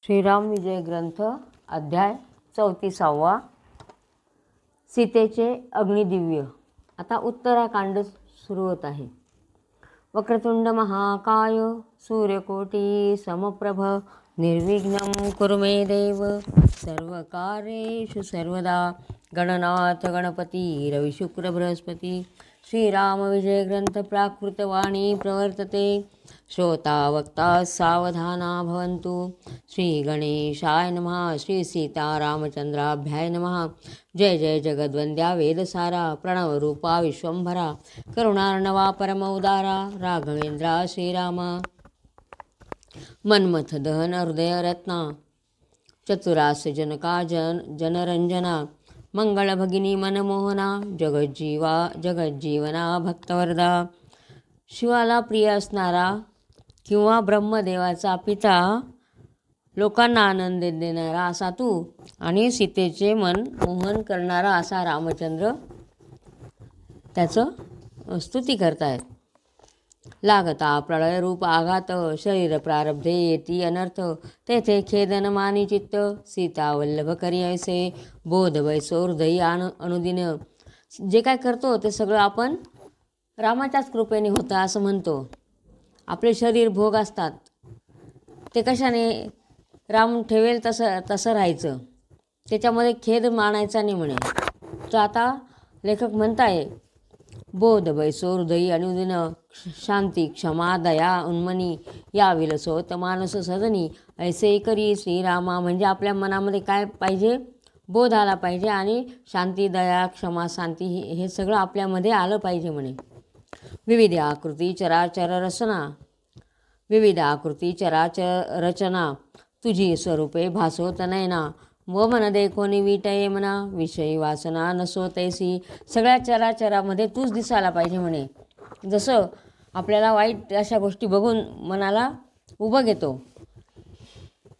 श्रीराम विजय ग्रंथ अध्याय 34. सीतेचे अग्निदिव्य. आता उत्तराकांड सुरू होत आहे. वक्रतुंड महाकाय सूर्यकोटी समप्रभ निर्विघ्नं कुरु मे देव सर्वकार्येषु सर्वदा. गणनाथ गणपती रविशुक्र बृहस्पती. श्रीराम विजय ग्रंथ प्राकृतवाणी प्रवर्तते. श्रोता वक्ता सावधाना भवन्तु. श्री गणेशाय नमः. श्री सीतारामचंद्राभ्याय नमः. जय जय जगद्वंद्या वेदसारा प्रणवरूपा विश्वंभरा करुणार्णवा परमोदारा राघवेंद्रा श्रीरामा. मन्मथ दहन हृदयरत्ना चतुरास्य जनका जनरंजना मंगलभगिनी मनमोहना जगज्जीवना भक्तवरदा. शिवाला प्रिय असणारा किंवा ब्रह्मदेवाचा पिता, लोकांना आनंद देणारा असा तू आणि सीतेचे मन मोहन करणारा असा रामचंद्र त्याचं स्तुती करतायत. लागता प्रलय रूप आघात शरीर प्रारब्धे येती अनर्थ तेथे खेदन मानी चित्त. सीता वल्लभ करी ऐसे बोध वैसो हृदयी अनुदिन. जे काय करतो ते सगळं आपण रामाच्याच कृपेने होतं असं म्हणतो. आपले शरीर भोग असतात ते कशाने राम ठेवेल तसं राहायचं, त्याच्यामध्ये खेद मानायचा नाही म्हणे. तर आता लेखक म्हणताय बोध वैसो हृदयी अनुदिन शांती क्षमा दया उन्मनी या विलसोत मानस सदनी ऐसे करी श्रीरामा. म्हणजे आपल्या मनामध्ये काय पाहिजे? बोध आला पाहिजे आणि शांती दया क्षमा शांती हे सगळं आपल्यामध्ये आलं पाहिजे म्हणे. विविध आकृती चराचर रचना तुझी स्वरूपे भासोत नयना. व मन देखो निविटये मना विषयी वासना नसो तैसी. सगळ्या चराचरामध्ये तूच दिसायला पाहिजे म्हणे. जसं आपल्याला वाईट अशा गोष्टी बघून मनाला उभं घेतो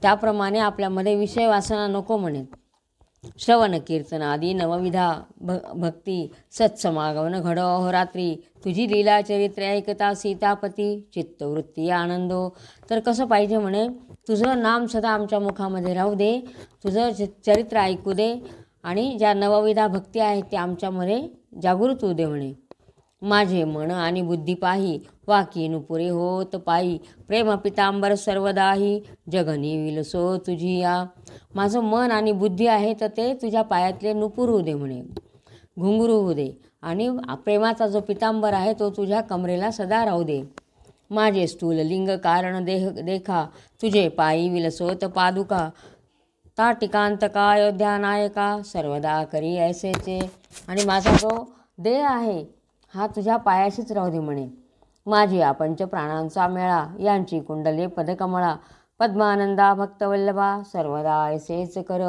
त्याप्रमाणे आपल्यामध्ये विषय वासना नको म्हणे. श्रवण कीर्तन आदी नवविधा भक्ती सत्समागमन घडो अहोरात्री. तुझी लीला चरित्र ऐकता सीतापती चित्तवृत्ती आनंदो. तर कसं पाहिजे म्हणे? तुझं नाम सदा आमच्या मुखामध्ये राहू दे, तुझं चरित्र ऐकू दे आणि ज्या नवविधा भक्ती आहेत त्या आमच्यामध्ये जागृत होऊ दे म्हणे. माझे मन आणि बुद्धी पाही वाकी नुपुरे होत पायी. प्रेम पितांबर सर्वदाही जगनी विलसो तुझी या. माझं मन आणि बुद्धी आहे तर ते तुझ्या पायातले नुपूर होऊ दे म्हणे, घुंगरू होऊ दे. आणि प्रेमाचा जो पितांबर आहे तो तुझ्या कमरेला सदा राहू दे. माझे स्थूल लिंग कारण देखा तुझे पायी विलसोत पादुका. ता टिकांतका अयोध्या नायका सर्वदा करी ऐसेचे. आणि माझा जो देह आहे हा तुझ्या पायाशीच राहू दे म्हणे. माझी या पंचप्राणांचा मेळा यांची कुंडले पदकमळा. पद्मानंदा भक्तवल्लभा सर्वदा ऐसेच कर.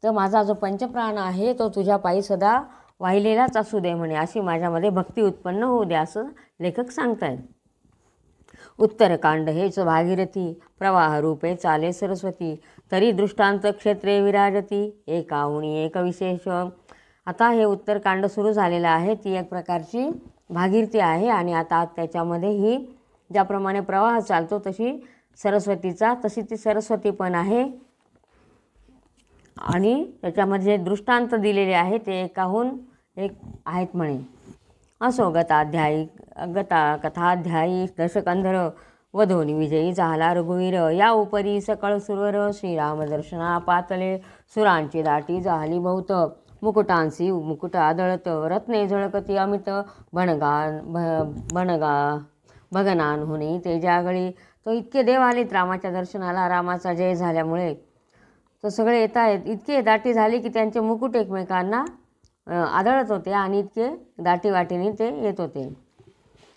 तर माझा जो पंचप्राण आहे तो तुझ्या पायी सदा वाहिलेलाच असू दे म्हणे. अशी माझ्यामध्ये भक्ती उत्पन्न होऊ दे असं लेखक सांगतायत. उत्तरकांड हेच भागीरथी प्रवाह रूपे चाले सरस्वती. तरी दृष्टांत क्षेत्रे विराजती एकाहुनी एक विशेष. आता हे उत्तरकांड सुरू झालेलं आहे. ती एक प्रकारची भागीरथी आहे आणि आता त्याच्यामध्ये ही ज्याप्रमाणे प्रवाह चालतो तशी ती सरस्वती पण आहे. आणि त्याच्यामध्ये जे दृष्टांत दिलेले आहे ते एकाहून एक आहेत म्हणे. असो कथाध्यायी दशकंधर वधोनी विजयी झाला रघुवीर. या उपरी सकळ सुरवर श्रीराम दर्शना पातले. सुरांची दाटी झाली बहुत मुकुटांसी मुकुट आदळत. रत्ने झळकती अमित भगनान होणे तेजागळी. तो इतके देव आलेत रामाच्या दर्शनाला. रामाचा जय झाल्यामुळे तो सगळे येत आहेत. इतके दाटी झाली की त्यांचे मुकुट एकमेकांना आदळत होते आणि इतके दाटी वाटीने ते येत होते.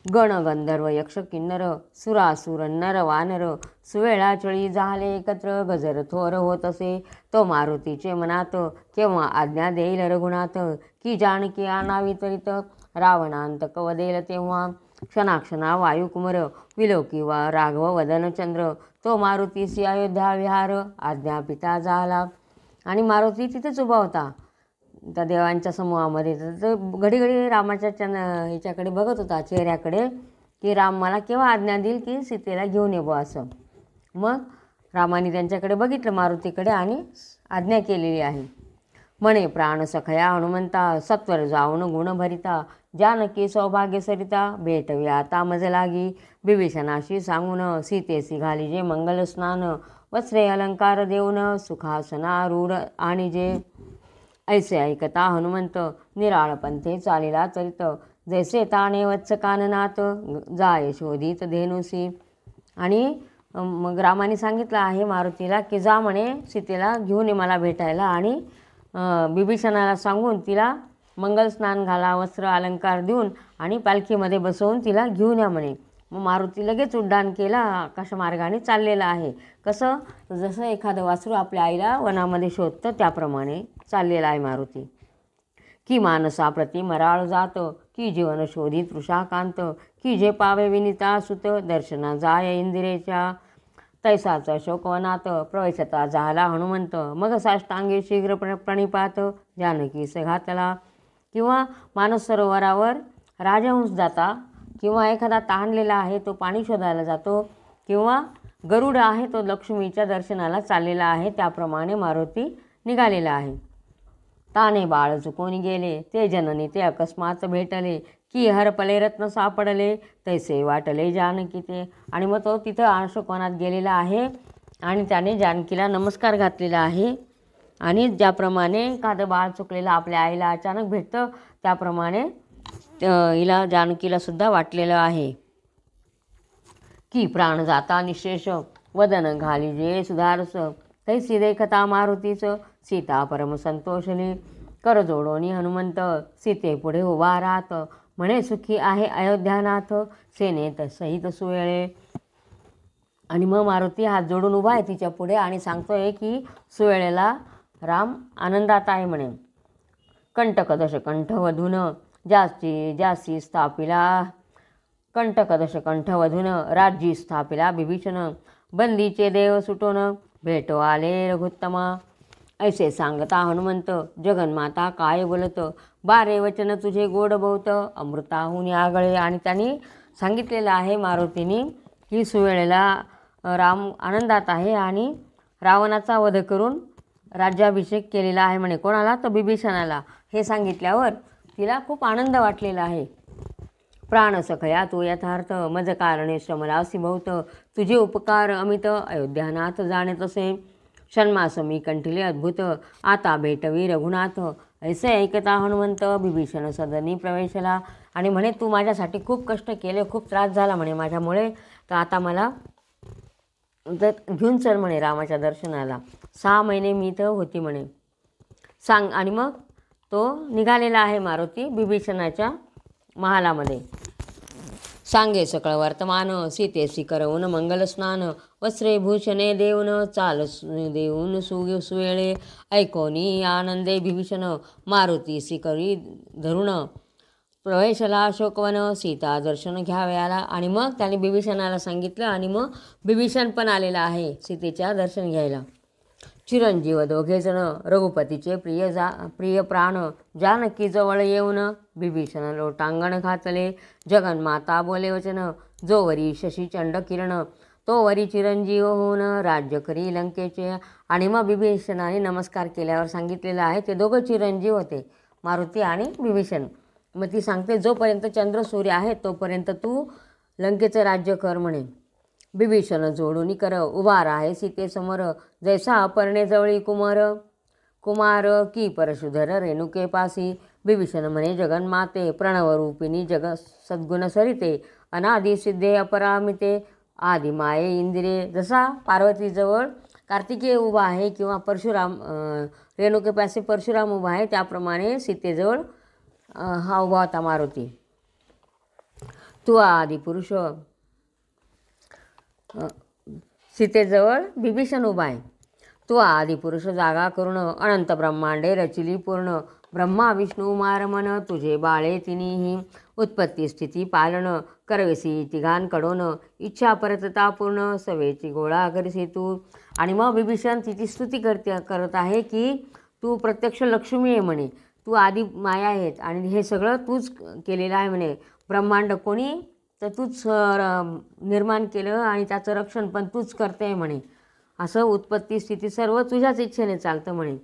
गण गंधर्व यक्ष किन्नर सुरासुर नर वानर सुवेळा चळी झाले एकत्र. गजर थोर होत असे तो मारुतीचे मनात. केव्हा आज्ञा देईल रघुनाथ की जानकी आणावी त्वरित. रावणांतक वदेल तेव्हा क्षणाक्षणा वायुकुमर. विलोकी वा राघव वदन चंद्र तो मारुतीसी अयोध्या विहार. आज्ञा पिता झाला. आणि मारुती तिथेच उभा होता त्या देवांच्या समूहामध्ये. तर घडी घडी रामाच्या ह्याच्याकडे बघत होता चेहऱ्याकडे की राम मला केव्हा आज्ञा देईल की सीतेला घेऊन येवं असं. मग रामाने त्यांच्याकडे बघितलं मारुतीकडे आणि आज्ञा केलेली आहे. म्हणे प्राण सखया हनुमंता सत्वर जाऊन गुण भरिता जानकी सौभाग्य सरिता भेटवी आता मज लागी बिभीषणाशी सांगून सीतेसी घालीजे मंगल स्नान वस्त्रे अलंकार देऊन सुखासना रूढ आणि जे ऐसे ऐकता हनुमंत निराळ पंथे चालिला चरित जैसे ताणे वत्स काननात जाय शोधित धेनुसी. आणि मग रामाने सांगितलं आहे मारुतीला की जा म्हणे सीतेला घेऊन ये मला भेटायला आणि बिभीषणाला सांगून तिला मंगल स्नान घाला वस्त्र अलंकार देऊन आणि पालखीमध्ये बसवून तिला घेऊन या म्हणे. मग मारुती लगेच उड्डाण केला आकाशमार्गाने चाललेला आहे. कसं जसं एखादं वासरू आपल्या आईला वनामध्ये शोधतं त्याप्रमाणे चाललेला आहे मारुती. की मानसा प्रति मराळ जात की जीवन शोधित तृषाकांत की जे पावे विनिता सुत दर्शना जाय इंदिरेच्या तैसाचा शोकवनात प्रवेशता झाला हनुमंत मग साष्टांगी शीघ्र प्रणिपात जानकीस घातला. किंवा मानस सरोवरावर राजहंस जाता किंवा एखादा तहानलेला आहे तो पाणी शोधायला जातो किंवा गरुड आहे तो लक्ष्मीच्या दर्शनाला चाललेला आहे त्याप्रमाणे मारुती निघालेला आहे. ताने बाळ चुकून गेले ते जननी ते अकस्मात भेटले की हरपले रत्न सापडले तैसे वाटले जानकी ते. आणि मग तो तिथं अशोकवनात गेलेला आहे आणि त्याने जानकीला नमस्कार घातलेला आहे. आणि ज्याप्रमाणे एखादं बाळ चुकलेलं आपल्या आईला अचानक भेटतं त्याप्रमाणे हिला जानकीला सुद्धा वाटलेलं आहे. की प्राण जाता निशेष वदन घाली जे सुधारस तैसी देखता मारुतीच सीता परम संतोषली कर जोडोनी हनुमंत सीते पुढे उभा राहत म्हणे सुखी आहे अयोध्यानाथ सेनेत सहित सुवेळे. आणि मग मारुती हात जोडून उभा आहे तिच्या पुढे आणि सांगतोय की सुवेळेला राम आनंदात आहे म्हणे. कंटकदश कंठवधून जास्ती स्थापिला कंटकदश कंठवधून राज्यी स्थापिला बिभीषण बंदीचे देव सुटून भेटो आले रघुत्तमा. ऐसे सांगता हनुमंत जगन्माता काय बोलत बारे वचन तुझे गोड बहुत अमृताहून आगळे. आणि त्यांनी सांगितलेलं आहे मारुतीने की सुवेळेला राम आनंदात आहे आणि रावणाचा वध करून राज्याभिषेक केलेला आहे म्हणे. कोणाला? तर बिभीषणाला. हे सांगितल्यावर तिला खूप आनंद वाटलेला आहे. प्राण सखया तू यथार्थ मज कारणे श्रमलासी बहुत तुझे उपकार अमित अयोध्यानाथ जाणे तसे षण्मास मी कंठिले अद्भुत आता भेटवी रघुनाथ. ऐसे ऐकता हनुमंत बिभीषण सदनी प्रवेशला. आणि म्हणे तू माझ्यासाठी खूप कष्ट केले खूप त्रास झाला म्हणे माझ्यामुळे तर आता मला घेऊन चल म्हणे रामाच्या दर्शनाला. 6 महिने मी इथं होती म्हणे सांग. आणि मग तो निघालेला आहे मारुती बिभीषणाच्या महालामध्ये. सांगे सकळ वर्तमान सीतेसी करवून मंगल स्नान वस्त्रे भूषणे देऊन चाल देऊन सुवेळे ऐकोनी आनंदे बिभीषण मारुतीसी करी धरुण प्रवेशला अशोकवन सीता दर्शन घ्यावयाला. आणि मग त्याने बिभीषणाला सांगितलं आणि मग बिभीषण पण आलेला आहे सीतेच्या दर्शन घ्यायला. चिरंजीव दोघेजण रघुपतीचे प्रिय प्राण जानकी जवळ येऊन बिभीषण लोटांगण घातले जगन्माता बोले वचन जो वरी शशी चंड किरण तो वरी चिरंजीव होऊन राज्य करी लंकेचे. आणि मग बिभीषणाने नमस्कार केल्यावर सांगितलेलं आहे ते दोघं चिरंजीव होते मारुती आणि बिभीषण. मग ती सांगते जोपर्यंत चंद्र सूर्य आहे तोपर्यंत तू लंकेचं राज्य कर म्हणे. बिभीषण जोडून कर उभा राहे सीतेसमोर जैसा अपर्णे जवळी कुमार की परशुधर रेणुकेपासी. बिभीषण म्हणे जगन्माते प्रणवरूपिणी जग सद्गुण सरिते अनादि सिद्धे अपरामिते आदि माये इंदिरे. जसा पार्वतीजवळ कार्तिकेय उभा आहे किंवा परशुराम रेणुकेपासी परशुराम उभा आहे त्याप्रमाणे सीतेजवळ हा उभा होता मारुती. तू आदि पुरुष सीतेजवळ बिभीषण उभा आहे. तू आदिपुरुष जागा करून अनंत ब्रह्मांडे रचिली पूर्ण ब्रह्मा विष्णू मारमन तुझे बाळे तिन्ही उत्पत्ती स्थिती पालन करवेसी तिघांकडून इच्छा परतता पूर्ण सवेची गोळा करीसी तू. आणि मग बिभीषण तिची स्तुती करत आहे की तू प्रत्यक्ष लक्ष्मी आहे म्हणे. तू आदी माया आहेत आणि हे सगळं तूच केलेलं आहे म्हणे. ब्रह्मांड कोणी तर तूच निर्माण केलं आणि त्याचं रक्षण पण तूच करते म्हणे. असं उत्पत्ती स्थिती सर्व तुझ्याच इच्छेने चालतं म्हणे.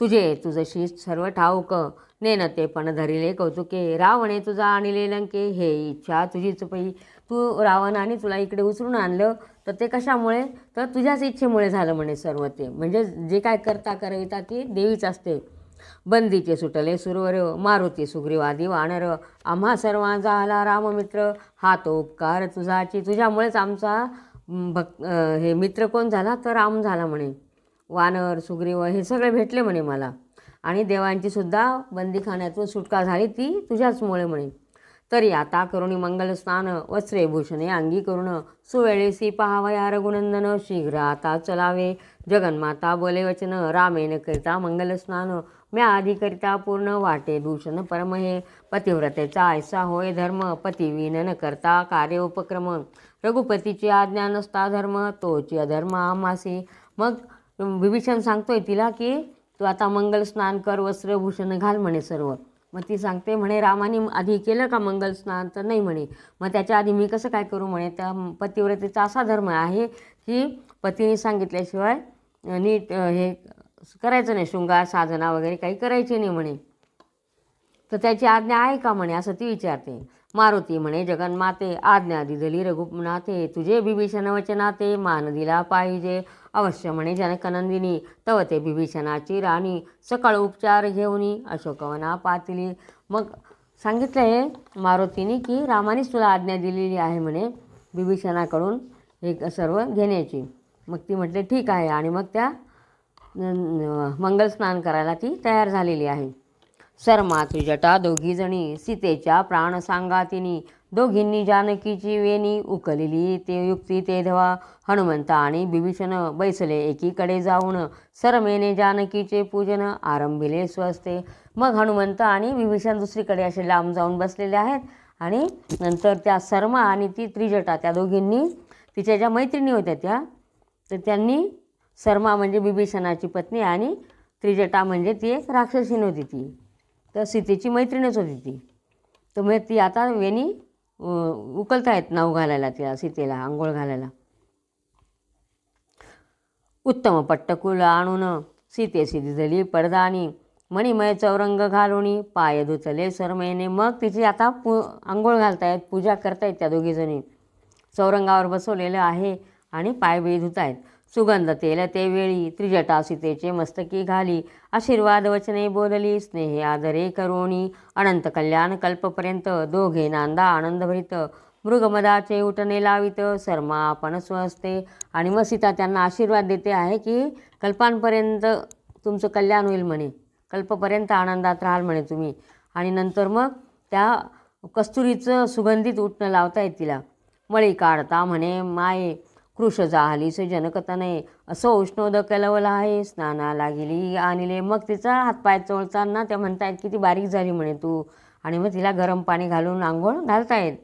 तुझे तुझशी सर्व ठाऊक नेनते पण धरिले कौतुके, रावणे तुझा आणिले लंके, हे इच्छा तुझीच पै. तू रावणाने तुला इकडे उचलून आणलं तर ते कशामुळे, तर तुझ्याच इच्छेमुळे झालं म्हणे सर्व ते. म्हणजे जे काय करता करविता ती देवीच असते. बंदीचे सुटले सुरवर, मारुती सुग्रीवादी वानर, आम्हा सर्वांचा आला राममित्र, हा तो उपकार तुझाची. तुझ्यामुळेच आमचा हे मित्र कोण झाला, तर राम झाला म्हणे. वानर सुग्रीव हे सगळे भेटले म्हणे मला. आणि देवांची सुद्धा बंदीखान्यातून सुटका झाली ती तुझ्याचमुळे म्हणे. तरी आता करुणी मंगल स्नान, वस्त्रे भूषणे अंगी करून, सुवेळेसी पाहावया रघुनंदन, शीघ्र आता चलावे जगन्माता बोले वचन, रामेन करिता मंगल स्नान, म्या आधी करिता पूर्ण वाटे दूषण परम, हे पतिव्रतेचा ऐसा होय धर्म, पतिविन न करता कार्य उपक्रम, रघुपतीची आज्ञा नसता धर्म, तोची अधर्म आम्हासी. मग विभीषण सांगतोय तिला की तू आता मंगल स्नान कर, वस्त्रभूषण घाल म्हणे सर्व. मग ती सांगते म्हणे रामाने आधी केलं का मंगल स्नान, तर नाही म्हणे. मग त्याच्या आधी मी कसं काय करू म्हणे. त्या पतिव्रतेचा असा धर्म आहे की पतीने सांगितल्याशिवाय नीट हे करायचं नाही, शृंगार साधना वगैरे काही करायची नाही म्हणे. तर त्याची आज्ञा आहे का म्हणे, असं ती विचारते. मारुती म्हणे जगन्माते, आज्ञा दिधली रघुनाथे, तुझे बिभीषण वचनाते, मान दिला पाहिजे अवश्य म्हणे जनकनंदिनी, तव ते बिभीषणाची राणी, सकळ उपचार घेऊनी अशोकवना पातिली. मग सांगितलं आहे मारुतीने की रामानेच तुला आज्ञा दिलेली आहे म्हणे बिभीषणाकडून हे सर्व घेण्याची. मग ती म्हटले ठीक आहे. आणि मग त्या मंगल स्नान करायला ती तयार झालेली आहे. सरमातृ जटा दोघी जणी, सीतेच्या प्राण सांगा तिनी, दोघींनी जानकीची वेणी, उकलिली ते युक्ती ते धवा, हनुमंत आणि बिभीषण बैसले एकीकडे जाऊन, सरमेने जानकीचे पूजन आरंभिले स्वस्ते. मग हनुमंत आणि बिभीषण दुसरीकडे असे लांब जाऊन बसलेले आहेत. आणि नंतर त्या सरमा आणि ती त्रिजटा त्या दोघींनी, तिच्या ज्या मैत्रिणी होत्या त्या, तर त्यांनी, सरमा म्हणजे बिभीषणाची पत्नी आणि त्रिजटा म्हणजे ती एक राक्षसीन होती, ती तर सीतेची मैत्रीणच होती ती. तर मग ती आता वेणी उकलतायत नाव घालायला तिला, सीतेला आंघोळ घालायला. उत्तम पट्टकुल आणून सीतेसी दिधली पडदानी, मणिमय चौरंग घालुनी पाय धुतले सरमेने. मग तिची आता आंघोळ घालतायत, पूजा करतायत त्या दोघीजणी. चौरंगावर बसवलेलं आहे आणि पायबी धुतायत. सुगंध तेल ते वेळी त्रिजटा सीतेचे मस्तकी घाली, आशीर्वाद वचने बोलली स्नेहे आदरे करोणी, अनंत कल्याण कल्पपर्यंत दोघे नांदा आनंदभरित, मृगमदाचे उठणे लावित सरमा आपण स्वस्ते. आणि मग सीता त्यांना आशीर्वाद देते आहे की कल्पांपर्यंत तुमचं कल्याण होईल म्हणे, कल्पपर्यंत आनंदात राहाल म्हणे तुम्ही. आणि नंतर मग त्या कस्तुरीचं सुगंधित उठणं लावतायत तिला. मळी काढता म्हणे माये, कृश जाहलीस जनकतनये, असो उष्णोद कलवला आहे, स्नानाला गेली आणले. मग तिचा हातपाय चोळताना त्या म्हणतायत की ती बारीक झाली म्हणे तू. आणि मग तिला गरम पाणी घालून आंघोळ घालतायत.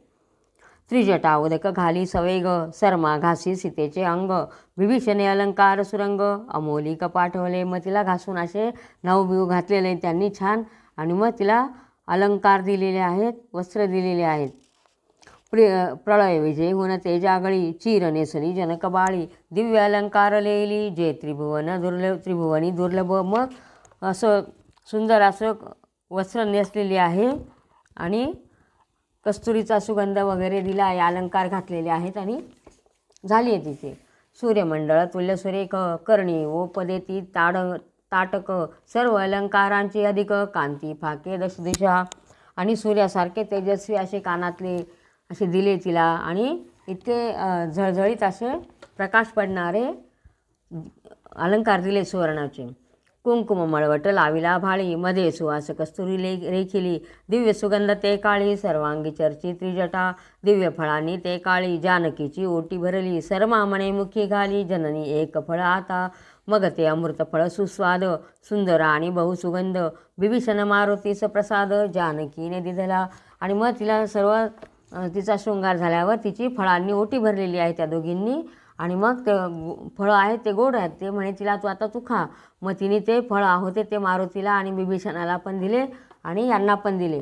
त्रिजटा उदक घाली सवेग, सरमा घासी सीतेचे अंग, विभीषणे अलंकार सुरंग, अमोलिक पाठवले. मग तिला घासून असे नवबिव घातलेले त्यांनी छान. आणि मग तिला अलंकार दिलेले आहेत, वस्त्र दिलेले आहेत. प्रळय विजय होऊन तेजागळी, चीर नेसली जनकबाळी, दिव्य अलंकार लेली जे त्रिभुवनी दुर्लभ. मग असं सुंदर असं वस्त्र नेसलेली आहे आणि कस्तुरीचा सुगंध वगैरे दिला आहे, अलंकार घातलेले आहेत आणि झाली आहे तिथे. सूर्यमंडळ तुल्य सुरेख, कर्णी ओपदेती ताटक, सर्व अलंकारांची अधिक, कांती फाके दशदिशा. आणि सूर्यासारखे तेजस्वी असे कानातले असे दिले तिला आणि इतके झळझळीत असे प्रकाश पडणारे अलंकार दिले सुवर्णाचे. कुंकुम मळवट लाविला भाळी, मध्ये सुवास कस्तुरी रेखिली, दिव्य सुगंध ते काळी, सर्वांगी चर्ची त्रिजटा, दिव्य फळांनी ते काळी, जानकीची ओटी भरली, सरमा म्हणे मुखी घाली, जननी एक फळ आता. मग ते अमृत फळ सुस्वाद, सुंदर आणि बहुसुगंध, विभीषण मारुतीस प्रसाद, जानकीने दिधला. आणि मग तिला सर्व तिचा शृंगार झाल्यावर तिची फळांनी ओटी भरलेली आहे त्या दोघींनी. आणि मग ते फळं आहेत ते गोड आहेत, ते म्हणे तिला तू खा. मग तिने ते फळं होते ते मारुतीला आणि बिभीषणाला पण दिले आणि यांना पण दिले.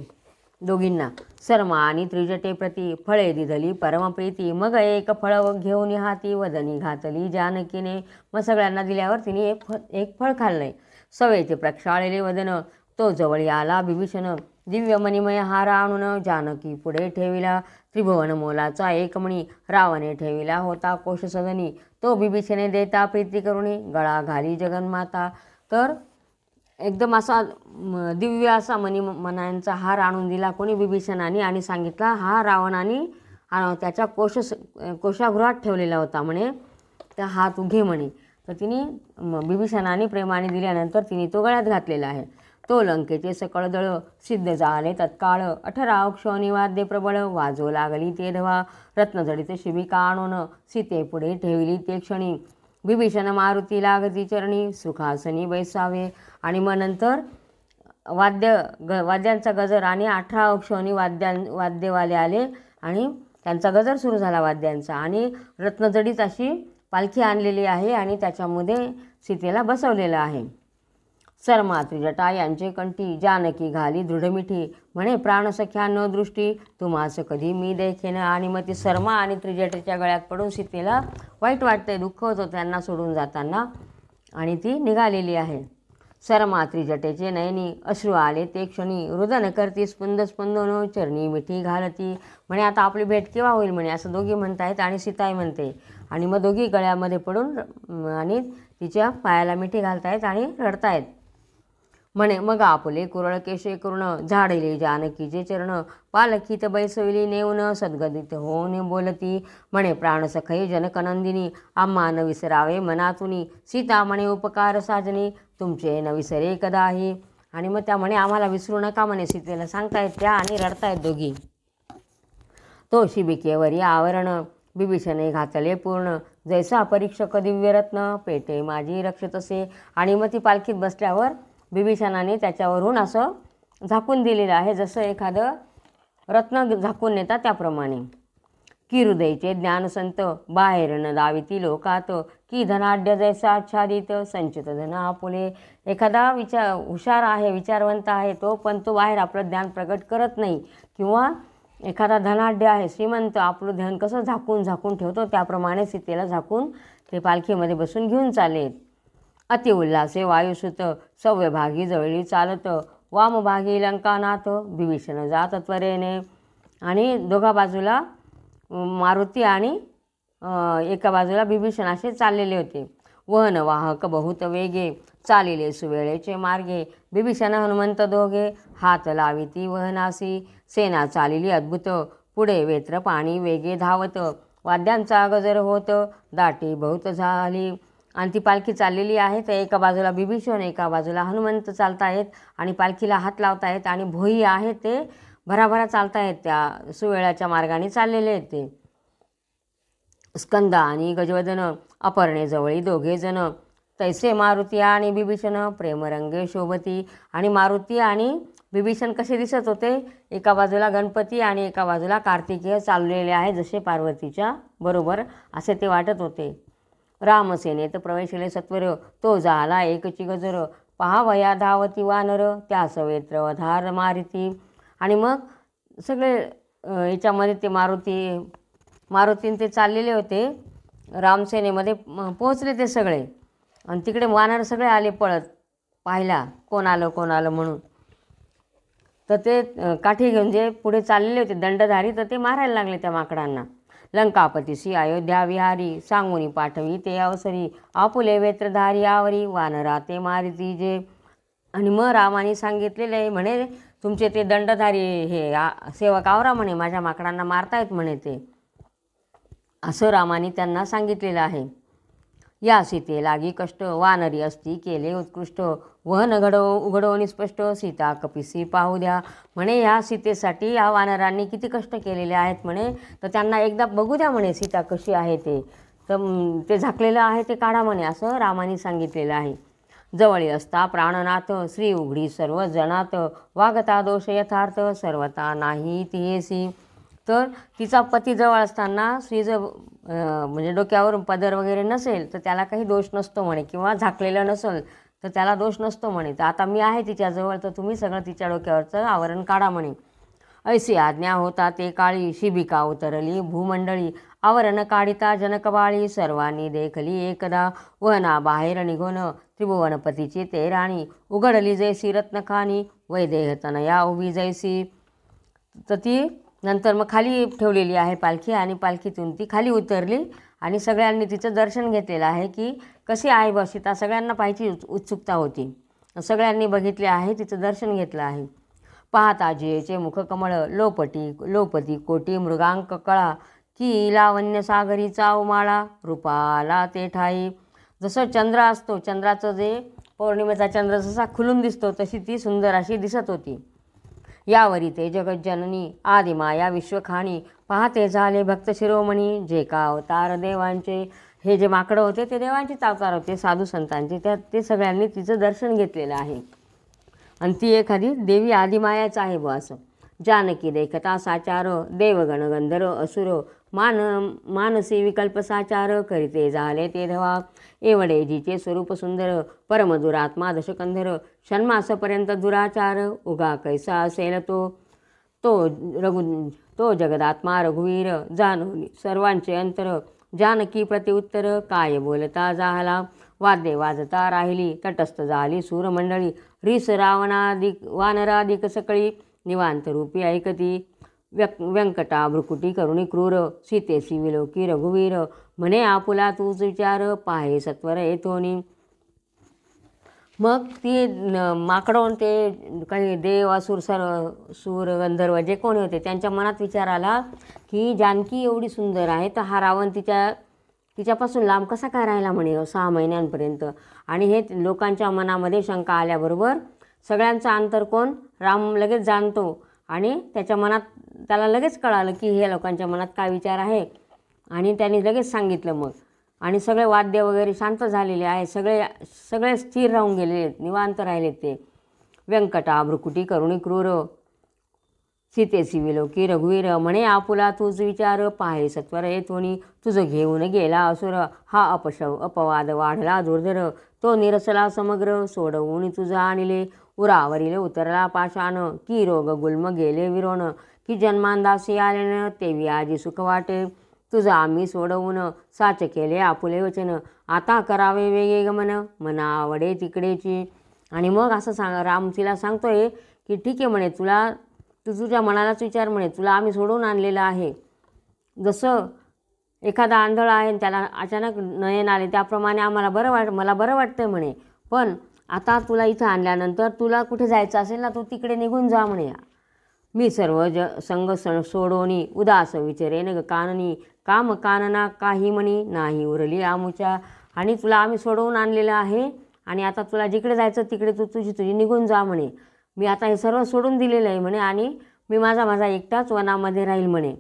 दोघींना. शर्मा आणि त्रिजटे प्रती फळे दिधली परमप्रीती, मग एक फळ घेऊन हाती वदनी घातली जानकीने. मग सगळ्यांना दिल्यावर तिने एक फळ खाल्लंय. सवेचे प्रक्षाळलेले वदन तो जवळी आला बिभीषण, दिव्य मणिमय हार आणून जानकी पुढे ठेविला. त्रिभुवन मोलाचा एक मणी रावणे ठेविला होता कोश सदनी, तो बिभीषणे देता प्रीती करुणी गळा घाली जगन्माता. तर एकदम असा दिव्य असा मणीमण्यांचा हार आणून दिला कोणी बिभीषणाने, आणि सांगितला हा रावणाने त्याच्या कोशागृहात ठेवलेला होता म्हणे, त्या हा तू घे म्हणे. तर तिने बिभीषणाने प्रेमाने दिल्यानंतर तिने तो गळ्यात घातलेला आहे. तो लंकेचे सकळ दळ सिद्ध झाले तत्काळ, 18 क्षणी वाद्य प्रबळ वाजो लागली ते धवा. रत्नजडित शिबिका आणून सीते पुढे ठेवली ते क्षणी, बिभीषण मारुती लागती चरणी सुखासनी बैसावे. आणि मग नंतर वाद्यांचा गजर आणि 18 क्षणी वाद्यवाले आले आणि त्यांचा गजर सुरू झाला वाद्यांचा, आणि रत्नजडित अशी पालखी आणलेली आहे आणि त्याच्यामध्ये सीतेला बसवलेलं आहे. शर्मा त्रिजटा यांचे कंठी जानकी घाली दृढमिठी, म्हणे प्राणसख्या न दृष्टी तुम्हास कधी मी देखीन. आणि मग ती शर्मा आणि त्रिजटेच्या गळ्यात पडून सीतेला वाईट वाटतंय, दुःख होतं त्यांना सोडून जाताना, आणि ती निघालेली आहे. शर्मा त्रिजटेचे नयनी अश्रू आले ते क्षणी, रुदन करती स्पंद स्पंदन चरणी मिठी घालती, म्हणे आता आपली भेट केव्हा होईल म्हणे, असं दोघी म्हणतायत आणि सीताई म्हणते. आणि मग दोघी गळ्यामध्ये पडून आणि तिच्या पायाला मिठी घालतायत आणि रडतायत. म्हणे मग आपुले कुरळ केशे करून झाडले जानकीचे चरण, पालखीत बैसविली नेऊन सद्गदित होऊन बोलती, म्हणे प्राणसखै जनकनंदिनी आम्हा न विसरावे मनातुनी, सीता म्हणे उपकार साजनी तुमचे न विसरे कदाही. आणि मग त्या म्हणे आम्हाला विसरू नका म्हणे, सीतेला सांगतायत त्या आणि रडतायत दोघी. तो शिबिकेवरी आवरण बिभीषणे घातले पूर्ण, जैसा परीक्षक दिव्यरत्न पेटे माझी रक्षतसे. आणि मग ती पालखीत बसल्यावर बिभीषणाने त्याच्यावरून असं झाकून दिलेलं आहे, जसं एखादं रत्न झाकून नेतात त्याप्रमाणे. की हृदयचे ज्ञानसंत बाहेर न दाविती लोकात, की धनाढ्य जैसा आच्छादित संचित धन आपुले. एखादा हुशार आहे, विचारवंत आहे तो, पण तो बाहेर आपलं ज्ञान प्रगट करत नाही. किंवा एखादा धनाढ्य आहे, श्रीमंत, आपलं ध्यान कसं झाकून झाकून ठेवतो त्याप्रमाणे सीतेला झाकून ते पालखीमध्ये बसून घेऊन चालेत. अतिउल्हासे वायुसुत सव्यभागी जवळी चालत, वामभागी लंकानाथ बिभीषण जात त्वरेने. आणि दोघा बाजूला मारुती आणि एका बाजूला बिभीषण असे चाललेले होते. वहन वाहक बहुत वेगे चालिले सुवेळेचे मार्गे, बिभीषण हनुमंत दोघे हात लाविती वहनासी. सेना चालिली अद्भुत पुढे वेत्र पाणी वेगे धावत, वाद्यांचा गजर होत दाटी बहुत झाली. आणि ती पालखी चाललेली आहे, तर एका बाजूला बिभीषण एका बाजूला हनुमंत चालतायत आणि पालखीला हात लावतायत, आणि भोई आहे ते भराभरा चालतायत, त्या सुवेळाच्या मार्गाने चाललेले आहेत ते. स्कंद आणि गजवदन अपरणे जवळी दोघे जण, तैसे मारुती आणि बिभीषण प्रेमरंगे शोभती. आणि मारुती आणि बिभीषण कसे दिसत होते, एका बाजूला गणपती आणि एका बाजूला कार्तिकेय चाललेले आहे, जसे पार्वतीच्या बरोबर असे ते वाटत होते. रामसेनेत प्रवेशले सत्वर तो झाला एकची गजर, पहावया धावती वानर त्या सवेत्र वधार मारिती. आणि मग सगळे याच्यामध्ये ते मारुतीने ते चाललेले होते, रामसेनेमध्ये पोहोचले ते सगळे, आणि तिकडे वानर सगळे आले पळत पाहिला कोण आलं म्हणून. तर ते काठी घेऊन जे पुढे चाललेले होते दंडधारी, तर ते मारायला लागले त्या माकडांना. लंकापतीसी अयोध्या विहारी सांगुनी पाठवी ते अवसरी, आपुले वेत्रधारी आवरी वानरा ते मारिती जे. आणि मग रामाने सांगितलेलं आहे म्हणे तुमचे ते दंडधारी हे सेवक आवरा म्हणे, माझ्या माकडांना मारतायत म्हणे ते, असं रामाने त्यांना सांगितलेलं आहे. या सीते लागी कष्ट वानरी असती केले उत्कृष्ट, वहन उघडवणी स्पष्ट सीता कपिसी पाहू द्या. म्हणे ह्या सीतेसाठी या वानरांनी किती कष्ट केलेले आहेत म्हणे, तर त्यांना एकदा बघू द्या म्हणे सीता कशी आहे ते, तर ते झाकलेलं आहे ते काढा म्हणे, असं रामाने सांगितलेलं आहे. जवळी असता प्राणनाथ श्री उघडी सर्व जनात, वागता दोष यथार्थ सर्वता नाही तियेसी. तर तिचा पती जवळ असताना स्त्री जर म्हणजे डोक्यावर पदर वगैरे नसेल तर त्याला काही दोष नसतो म्हणे, किंवा झाकलेलं नसेल तर त्याला दोष नसतो म्हणे. तर आता मी आहे तिच्याजवळ, तर तुम्ही सगळं तिच्या डोक्यावरचं आवरण काढा म्हणे. ऐसी आज्ञा होता ते काळी, शिबिका उतरली भूमंडळी, आवरण काढिता जनकबाळी, सर्वांनी देखली एकदा, वहना बाहेर निघून त्रिभुवनपतीची ते राणी, उघडली जैसी रत्नखानी, वैदेह तनया उभी जैसी. तर ती नंतर मग खाली ठेवलेली आहे पालखी, आणि पालखीतून ती खाली उतरली आणि सगळ्यांनी तिचं दर्शन घेतलेलं आहे की कशी आहे बा सीता. सगळ्यांना पाहायची उत्सुकता होती. सगळ्यांनी बघितले आहे, तिचं दर्शन घेतलं आहे. पाहता जियेचे मुखकमळ, लोपती कोटी मृगांक कळा, की लावण्य सागरी चावमाळा, रूपाला ते ठाई. जसं चंद्र असतो, चंद्राचं जे पौर्णिमेचा चंद्र जसा खुलून दिसतो तशी ती सुंदर अशी दिसत होती. यावरी ते जगज्जननी आदिमाया विश्वखाणी, पाहते झाले भक्त शिरोमणी, जे का अवतार देवांचे. हे जे माकडं होते ते देवांचेच अवतार होते, साधू संतांचे. ते सगळ्यांनी तिचं दर्शन घेतलेलं आहे. आणि ती एखादी देवी आदिमायाच आहे बुवा असं. जानकी देखता साचार, देवगण गंधर्व असुर, मानसी विकल्प साचार, करीते झाले ते धवा. एवढे जिचे स्वरूप सुंदर, परमदुरात्मा दशकंधर, षण्मासपर्यंत दुराचार, उगा कैसा असेल तो जगदात्मा रघुवीर, जाणून सर्वांचे अंतर. जानकी प्रतिउत्तर, काय बोलता झाला, वाद्ये वाजता राहिली, तटस्थ झाली सूरमंडळी, रीस वानराधिक सकळी, निवांत रूपी ऐकती. व्यंकटा भ्रुकुटी करुणी क्रूर, सीतेसी विलोकी रघुवीर, म्हणे आपुला तूच विचार, पाहे सत्वर येथोनी. मग ती माकडोन ते काही देव असुर सूर गंधर्व जे कोणी होते त्यांच्या मनात विचार आला की जानकी एवढी सुंदर आहे तर हा रावण तिच्यापासून लांब कसा काय राहिला म्हणे 6 महिन्यांपर्यंत. आणि हे लोकांच्या मनामध्ये शंका आल्याबरोबर सगळ्यांचा अंतर्कोन राम लगेच जाणतो आणि त्याला लगेच कळालं की हे लोकांच्या मनात काय विचार आहे. आणि त्यांनी लगेच सांगितलं मग. आणि सगळे वाद्य वगैरे शांत झालेले आहे, सगळे स्थिर राहून गेलेले, निवांत राहिलेत ते. व्यंकटा भ्रुकुटी करुणी क्रूर, सीतेसी विलोकी रघुवीर, म्हणे आपुला तूच विचार, पाहे सत्वर येथोनी, तुझं घेऊन गेला असुर, हा अपवाद वाढला दुर्धर, तो निरसला समग्र, सोडवून तुझा आणले, उरावरील उतरला पाषाण, की रोग गुल्म गेले विरोण, की जन्मांदासी आलेन, तेवी आजी सुख वाटे, तुझं आम्ही सोडवून साच केले आपुले वचन, आता करावे वेगे गमन, मना आवडे तिकडेची. आणि मग असं राम तिला सांगतोय की ठीक आहे म्हणे, तू तुझ्या मनालाच विचार म्हणे, तुला आम्ही सोडवून आणलेलं आहे. जसं एखादा आंधळा आहे त्याला अचानक नयन आले त्याप्रमाणे मला बरं वाटतंय म्हणे. पण आता तुला इथं आणल्यानंतर तुला कुठे जायचं असेल ना, तू तिकडे निघून जा म्हणे. मी सर्व संग सोडोनी, उदास विचारेन ग काननी, काम कानना काही म्हणी, नाही उरली आमुच्या. आणि तुला आम्ही सोडवून आणलेलं आहे आणि आता तुला जिकडे जायचं तिकडे तू तुझी निघून जा म्हणे. मी आता हे सर्व सोडून दिलेलं आहे म्हणे आणि मी माझा एकटाच वनामध्ये राहील म्हणे.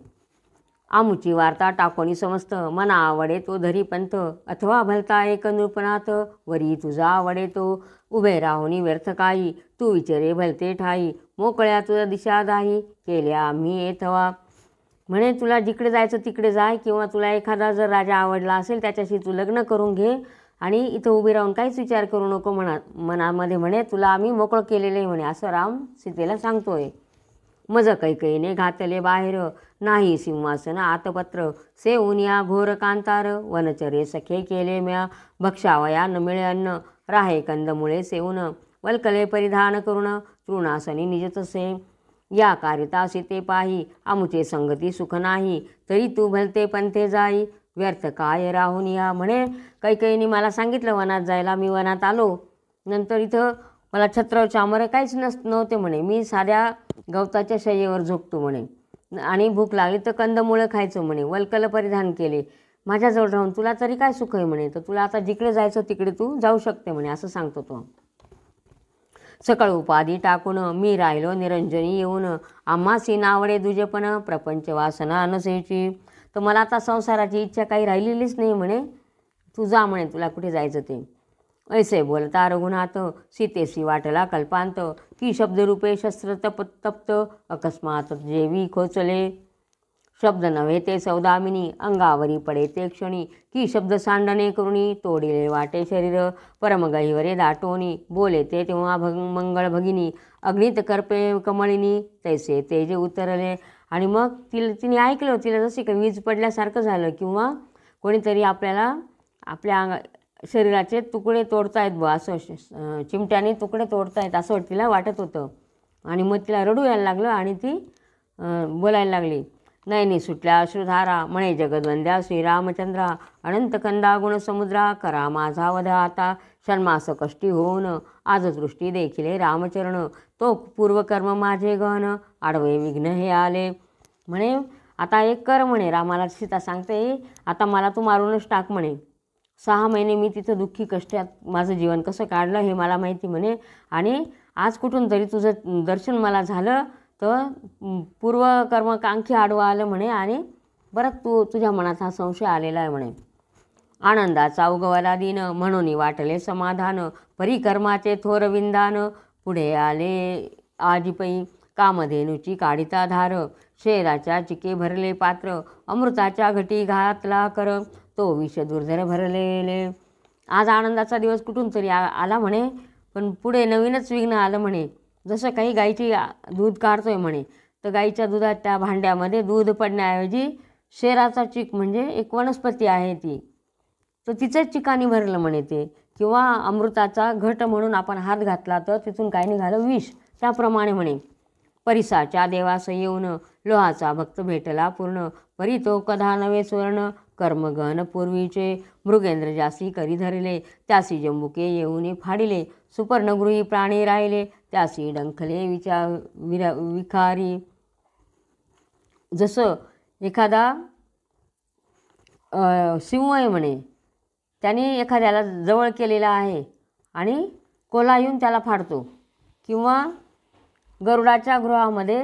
आमुची वार्ता टाकोनी समस्त, मना आवडे तो धरी पंथ, अथवा भलता एक नृपनाथ, वरी तुझा आवडे तो, उभे राहुनी व्यर्थ काही, तू विचारे भलते ठाई, मोकळ्या तुझा दिशा दाही, केल्या आम्ही येथवा. म्हणे तुला जिकडे जायचं तिकडे जाय, किंवा तुला एखादा जर राजा आवडला असेल त्याच्याशी तू लग्न करून घे आणि इथं उभी राहून काहीच विचार करू नको मनामध्ये म्हणे, तुला आम्ही मोकळं केलेलं आहे म्हणे, असं राम सीतेला सांगतोय. मज कैकईने घातले बाहेर, नाही सिंहासन आतपत्र, सेऊन या घोर कांतार, वनचरे सखे केले म्या, भक्षावया न मिळे अन्न, राहे कंदमुळे सेऊन, वल्कले परिधान करून, तृणासनी निज तसे. या कारिता सीते पाही, आमुचे संगती सुख नाही, तरी तू भलते पंथे जाई, व्यर्थ काय राहून या. म्हणे कैकईने मला सांगितलं वनात जायला, मी वनात आलो, नंतर इथं मला छत्र चामर काहीच नव्हते म्हणे, मी साध्या गवताच्या शय्येवर झोपतो म्हणे, आणि भूक लागली तर कंदमुळं खायचं म्हणे, वल्कल परिधान केले, माझ्याजवळ राहून तुला तरी काय सुख आहे म्हणे, तर तुला आता जिकडे जायचं तिकडे तू जाऊ शकते म्हणे, असं सांगतो तो. सकळ उपाधी टाकून मी राहिलो निरंजनी येऊन, आम्हासी नावडे दुजेपण, प्रपंच वासना नसेची. तर मला आता संसाराची इच्छा काही राहिलेलीच नाही म्हणे, तू जा म्हणे तुला कुठे जायचं ते. ऐसे बोलता रघुनाथ, सीतेसी वाटला कल्पांत, की शब्दरूपे शस्त्र तप्त, अकस्मात जेवी खोचले. शब्द नव्हे ते सौदामिनी, अंगावरी पडे ते क्षणी, की शब्द सांडणे करुणी, तोडिले वाटे शरीर, परमगहिवरे दाटोनी, बोले ते तेव्हा मंगळ भगिनी, अग्नीत करपे कमळिनी, तैसे तेज उतरले. आणि मग तिने ऐकलं, तिला जसे काही वीज पडल्यासारखं झालं, किंवा कोणीतरी आपल्याला आपल्या शरीराचे तुकडे तोडतायत बा, असं चिमट्याने तुकडे तोडतायत असं तिला वाटत होतं. आणि मग तिला रडू यायला लागलं आणि ती बोलायला लागली. नयनी सुटल्या अश्रुधारा, म्हणे जगद्वंद्या श्रीरामचंद्रा, अनंत कंदा गुणसमुद्रा, करा माझा वध आता, षण्मास कष्टी होऊन, आज दृष्टी देखिले रामचरण, तो पूर्वकर्म माझे गहन, आडवे विघ्न हे आले. म्हणे आता एक कर म्हणे, रामाला सीता सांगते, आता मला तू मारूनच टाक म्हणे. 6 महिने मी तिथं दुःखी कष्टात माझं जीवन कसं काढलं हे मला माहिती म्हणे. आणि आज कुठून तरी तुझं दर्शन मला झालं, तर पूर्वकर्मकांक्षी आडवं आलं म्हणे. आणि बरं तुझ्या मनात हा संशय आलेला आहे म्हणे. आनंदाचा उगवला दिन, म्हणून वाटले समाधान, परिकर्माचे थोर विंदान, पुढे आले आजीपै, कामधेनुची काढिता धार, शेराच्या चिके भरले पात्र, अमृताच्या घटी घातला कर, तो विष दुर्धर भरलेले. आज आनंदाचा दिवस कुठून तरी आला म्हणे, पण पुढे नवीनच विघ्न आलं म्हणे. जसं काही गाईची दूध काढतोय म्हणे, तर गाईच्या दुधात त्या भांड्यामध्ये दूध पडण्याऐवजी शेराचा चीक म्हणजे एक वनस्पती आहे ती, तर तिचंच चिकाने भरलं म्हणे ते. किंवा अमृताचा घट म्हणून आपण हात घातला तर तिथून काय निघालं, विष. त्याप्रमाणे म्हणे परिसाच्या देवास येऊन, लोहाचा भक्त भेटला पूर्ण, परी तो कधा नवे सुवर्ण, कर्मगहन पूर्वीचे, मृगेंद्र जासी करी धरले, त्यासी जंबुके येऊन फाडिले, सुपर्णगृही प्राणी राहिले, त्यासी डंखले विखारी. जसं एखादा सिंह आहे म्हणे, त्याने एखाद्याला जवळ केलेला आहे आणि कोल्हा येऊन त्याला फाडतो. किंवा गरुडाच्या गृहामध्ये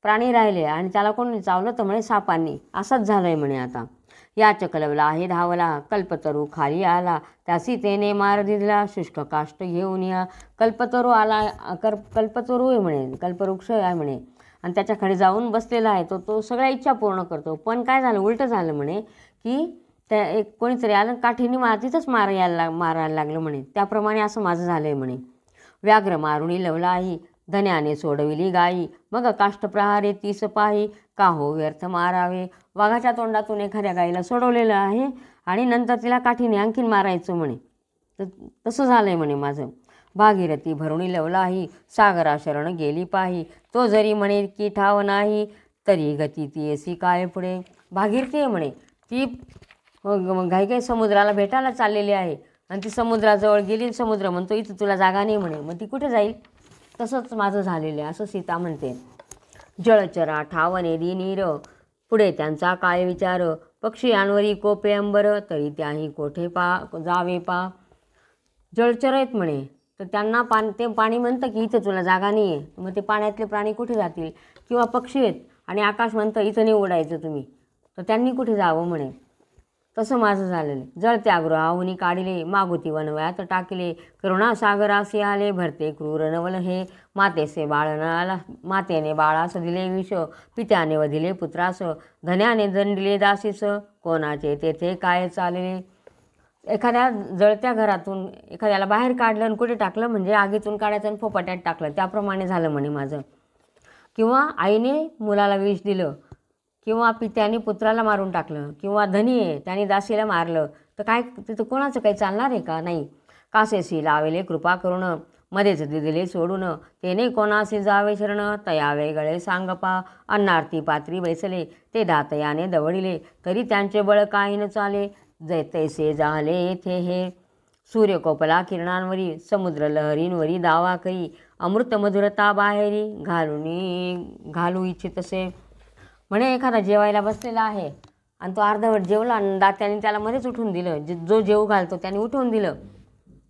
प्राणी राहिले आणि त्याला कोणी चावलं तर म्हणे सापांनी. असंच झालं आहे म्हणे. आता या चकलवला हे धावला, कल्पतरू खाली आला, त्यासी तेने मार दिला, शुष्क काष्ट घेऊन या. कल्पतरू आला, कल्पतरू आहे म्हणे, कल्पवृक्ष आहे म्हणे, आणि त्याच्याकडे जाऊन बसलेला आहे. तो सगळ्या इच्छा पूर्ण करतो. पण काय झालं, उलटं झालं म्हणे, की त्या एक कोणीतरी आलं काठीने तिथंच मारायला लागलं म्हणे. त्याप्रमाणे असं माझं झालं आहे म्हणे. व्याघ्र मारुणी लवलाही, धन्याने सोडविली गायी, मग काष्टप्रहारे 30 पाही, का हो व्यर्थ मारावे. वाघाच्या तोंडातून एखाद्या गाईला सोडवलेलं आहे आणि नंतर तिला काठीने आणखीन मारायचं म्हणे. तर तसं झालं आहे म्हणे माझं. भागीरथी भरुणी लवलाही, सागरा शरण गेली पाही, तो जरी म्हणे की ठाव नाही, तरी गती ती अशी काय पुढे. भागीरथी आहे म्हणे, ती घाई समुद्राला भेटायला चाललेली आहे आणि ती समुद्राजवळ गेली, समुद्र म्हणतो इथं तुला जागा नाही म्हणे, मग ती कुठे जाईल. तसंच माझं झालेलं आहे असं सीता म्हणते. जळचरा ठावणे नीर, पुढे त्यांचा काय विचार, पक्षी आणवरी कोपे अंबर, तरी त्याही कोठे जावे पा. जळचर आहेत म्हणे, तर त्यांना ते पाणी म्हणतं की इथं तुला जागा नाही आहे, मग ते पाण्यातले प्राणी कुठे जातील. किंवा पक्षी आहेत आणि आकाश म्हणतं इथं नाही उडायचं तुम्ही, तर त्यांनी कुठे जावं म्हणे. तसं माझं झालेलं. जळत्या गृहाहुनी काढिले, मागुती वनवयात टाकिले, करुणासागरासी आले, भरते क्रूर नवल हे, मातेने बाळास दिले विष, पित्याने वधिले पुत्रास, धन्याने दंडिले दासीस, कोणाचे तेथे काय चालले. एखाद्या जळत्या घरातून एखाद्याला बाहेर काढलं आणि कुठे टाकलं, म्हणजे आगीतून काढायचं आणि फोपाट्यात टाकलं. त्याप्रमाणे झालं म्हणे माझं. किंवा आईने मुलाला विष दिलं, किंवा पित्याने पुत्राला मारून टाकलं, किंवा धनी आहे त्याने दासीला मारलं, तर काय तिथं कोणाचं काही चालणार आहे का. नाही. कासेसी लावेले कृपा करून, मध्येच दिले सोडून, तेने कोणासी जावे शरण, तयावे गळे सांगपा. अन्नार्थी पात्री बैसले, ते दातयाने दवडिले, तरी त्यांचे बळ काही न चाले, तैसे झाले येथे हे. सूर्यकोपला किरणांवरी, समुद्र लहरींवरी दावा करी, अमृत मधुरता बाहेरी, घालू इच्छितसे. म्हणे एखादा जेवायला बसलेला आहे आणि तो अर्धवट जेवला आणि दात्याने त्याला मध्येच उठून दिलं, जो जेवू घालतो त्याने उठवून दिलं,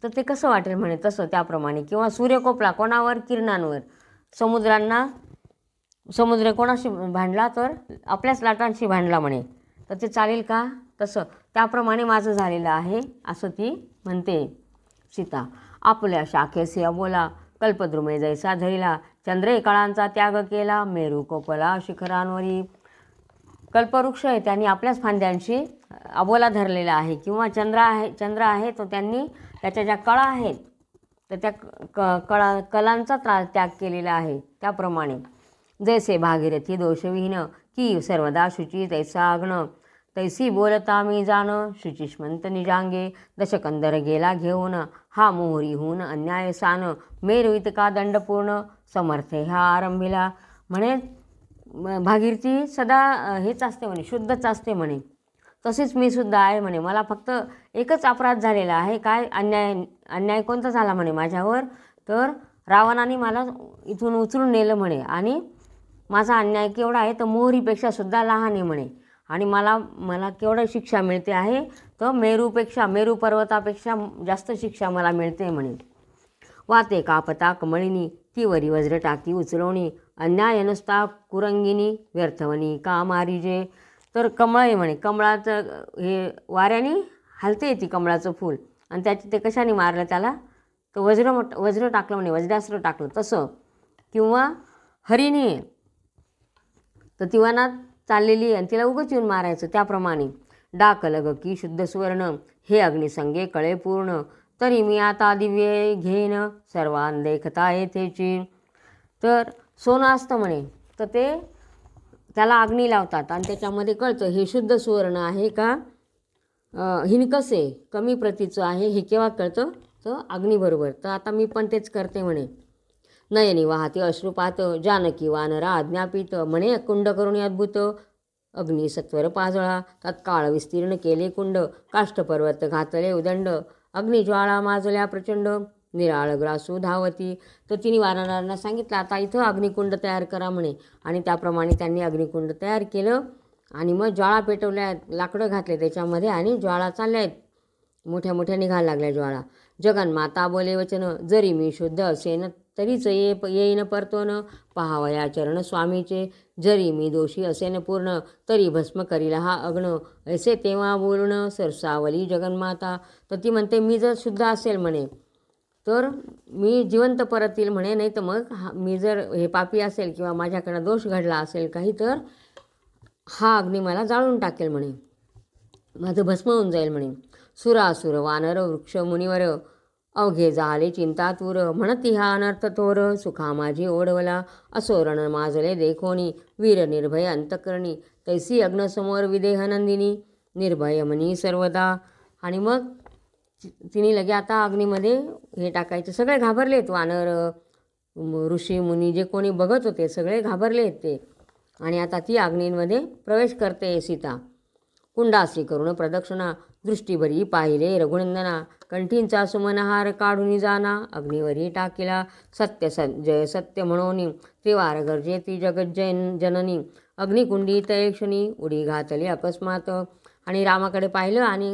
तर ते कसं वाटेल म्हणे. तसं त्याप्रमाणे. किंवा सूर्यकोपला कोणावर, किरणांवर. समुद्र कोणाशी भांडला, तर आपल्याच लाटांशी भांडला म्हणे, तर ते चालेल का. तसं त्याप्रमाणे माझं झालेलं आहे असं ती म्हणते सीता. आपल्या शाखेसी अबोला, कल्पद्रुमे जैसा धरिला, चंद्रे कळांचा त्याग केला, मेरू कोपला शिखरांवरी. कल्पवृक्ष आहे त्यांनी आपल्याच फांद्यांशी अबोला धरलेला आहे, किंवा चंद्र आहे तो त्यांनी त्याच्या ज्या कळा आहेत तर त्या कलांचा त्याग केलेला आहे. त्याप्रमाणे जैसे भागीरथी दोषविहीन की सर्वदा शुची तैसा अग्न, तैसी बोलता मी जाण शुचिष्मंत निजांगे, दशकंदर गेला घेऊन हा मोहरीहून अन्याय सान, मेरू इतका दंडपूर्ण समर्थ ह्या आरंभीला. म्हणे भागीरथी सदा हेच असते म्हणे, शुद्धच असते म्हणे, तसेच मी सुद्धा आहे म्हणे. मला फक्त एकच अपराध झालेला आहे. काय अन्याय कोणता झाला म्हणे माझ्यावर, तर रावणाने मला इथून उचलून नेलं म्हणे, आणि माझा अन्याय केवढा आहे तर मोहरीपेक्षा सुद्धा लहान आहे म्हणे. आणि मला केवढं शिक्षा मिळते आहे तर मेरू पर्वतापेक्षा जास्त शिक्षा मला मिळते म्हणे. वाते कापता कमळिनी ती वरी वज्र टाकी उचलवणी, अन्याय नसता कुरंगिनी व्यर्थवणी का मारीजे. तर कमळ आहे म्हणे, कमळाचं हे वाऱ्याने हलते ती कमळाचं फूल, आणि ते कशाने मारलं त्याला, तर वज्र टाकलं म्हणे, वज्रास्त्र टाकलं तसं. किंवा हरिणी तर ती वनात चाललेली आणि तिला उगाच येऊन मारायचं, त्याप्रमाणे. डाकलग की शुद्ध सुवर्ण हे अग्निसंगे कळे पूर्ण, तरी मी आता दिव्य घेईन सर्वान देखता येथेची. तर सोनं असतं म्हणे तर ते त्याला अग्नी लावतात आणि त्याच्यामध्ये कळतं हे शुद्ध सुवर्ण आहे का हिनकसे कमी प्रतीचं आहे, हे केव्हा कळतं तर अग्नीबरोबर. तर आता मी पण तेच करते म्हणे. नयनी वाहते अश्रुपात जानकी वानरा आज्ञापित, म्हणे कुंड करून अद्भुत अग्नी सत्वर पाजळा, तत्काळ विस्तीर्ण केले कुंड, काष्ठपर्वत घातले उदंड, अग्निज्वाळा माजल्या प्रचंड, निराळ ग्रासू धावती. तर तिने वानरांना सांगितलं आता इथं अग्निकुंड तयार करा म्हणे, आणि त्याप्रमाणे त्यांनी अग्निकुंड तयार केलं. आणि मग ज्वाळा पेटवल्या, लाकडं घातले त्याच्यामध्ये, आणि ज्वाळा चालल्या आहेत, मोठ्या निघायला लागल्या ज्वाळा. जगन्माता बोले वचन जरी मी शुद्ध असेन तरीच येईन परतोन, पहावया चरण स्वामीचे जरी मी दोषी असेन पूर्ण, तरी भस्म करील हा अग्न, ऐसे तेव्हा बोलणं सरसावली जगन्माता. तर ती म्हणते मी जर शुद्ध असेल म्हणे तर मी जिवंत परत येईल म्हणे, नाही तर मग मी जर हे पापी असेल किंवा माझ्याकडं दोष घडला असेल काही तर हा अग्नी मला जाळून टाकेल म्हणे, माझं भस्म होऊन जाईल म्हणे. सुरासुर वानर वृक्ष मुनिवर अवघे झाले चिंतातूर, म्हणती हा अनर्थ थोर सुखा माझी ओढवला, असोरण माजले देखोनी वीर निर्भय अंतकरणी, तैसी अग्नसमोर विदेहनंदिनी निर्भय मनी सर्वदा. आणि मग तिने लगे आता अग्नीमध्ये हे टाकायचं. सगळे घाबरलेत, वानर ऋषी मुनी जे कोणी बघत होते सगळे घाबरलेत ते. आणि आता ती अग्नीमध्ये प्रवेश करते सीता. कुंडासी करून प्रदक्षिणा दृष्टीभरी पाहिले रघुनंदना, कंठींचा सुमनहार काढून जाना, अग्निवरी टाकीला जय सत्य म्हणून, त्रिवार गरजे ती जगज्जैन जननी, अग्निकुंडी तयक्षणी उडी घातली अकस्मात. आणि रामाकडे पाहिलं आणि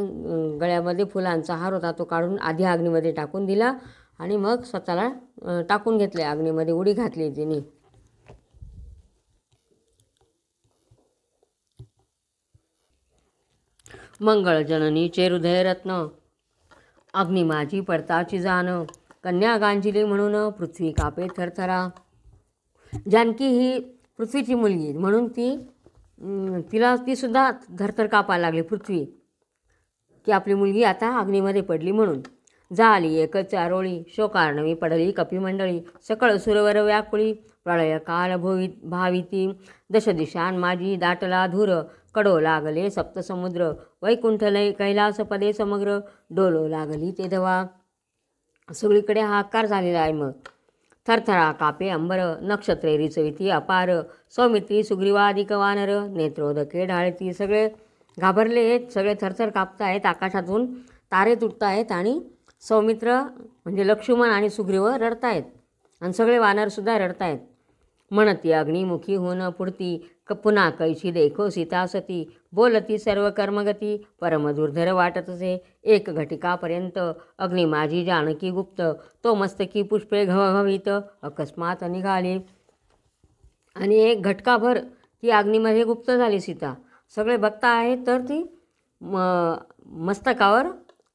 गळ्यामध्ये फुलांचा हार होता तो काढून आधी अग्नीमध्ये टाकून दिला, आणि मग स्वतःला टाकून घेतले अग्नीमध्ये, उडी घातली तिने. मंगळ जननीचे हृदयरत्न अग्नी माझी परताची जाण, कन्या गांजिली म्हणून पृथ्वी कापे थरथरा. जानकी ही पृथ्वीची मुलगी म्हणून ती सुद्धा थरथर कापायला लागली पृथ्वी, की आपली मुलगी आता अग्नीमध्ये पडली म्हणून. झाली एकच आरोळी शोकार्णवी पडली कपिमंडळी, सकळ सुरवर व्याकुळी प्रळय काल भाविती, दशदिशान माझी दाटला धूर, कडो लागले सप्तसमुद्र, वैकुंठलय कैलासपदे समग्र, डोलो लागली ते धवा. सगळीकडे हाहाकार झालेला आहे. मग थरथरा कापे अंबर, नक्षत्रे रिचविती अपार, सौमित्री सुग्रीवादिक वानर, नेत्रोदके ढाळती. सगळे घाबरले आहेत, सगळे थरथर कापतायत, आकाशातून तारे तुटतायत, आणि सौमित्र म्हणजे लक्ष्मण आणि सुग्रीव रडतायत, आणि सगळे वानरसुद्धा रडतायत. म्हणती अग्निमुखी होऊन पुढती, पुन्हा कैशी देखो सीता सती, बोलती सर्व कर्मगती, परम दुर्धर वाटतसे एक घटिकापर्यंत, अग्नी माझी जानकी गुप्त, तो मस्तकी पुष्पे घवघवीत अकस्मात निघाली. आणि एक घटकाभर ती अग्नीमध्ये गुप्त झाली सीता. सगळे बघता आहेत तर ती मस्तकावर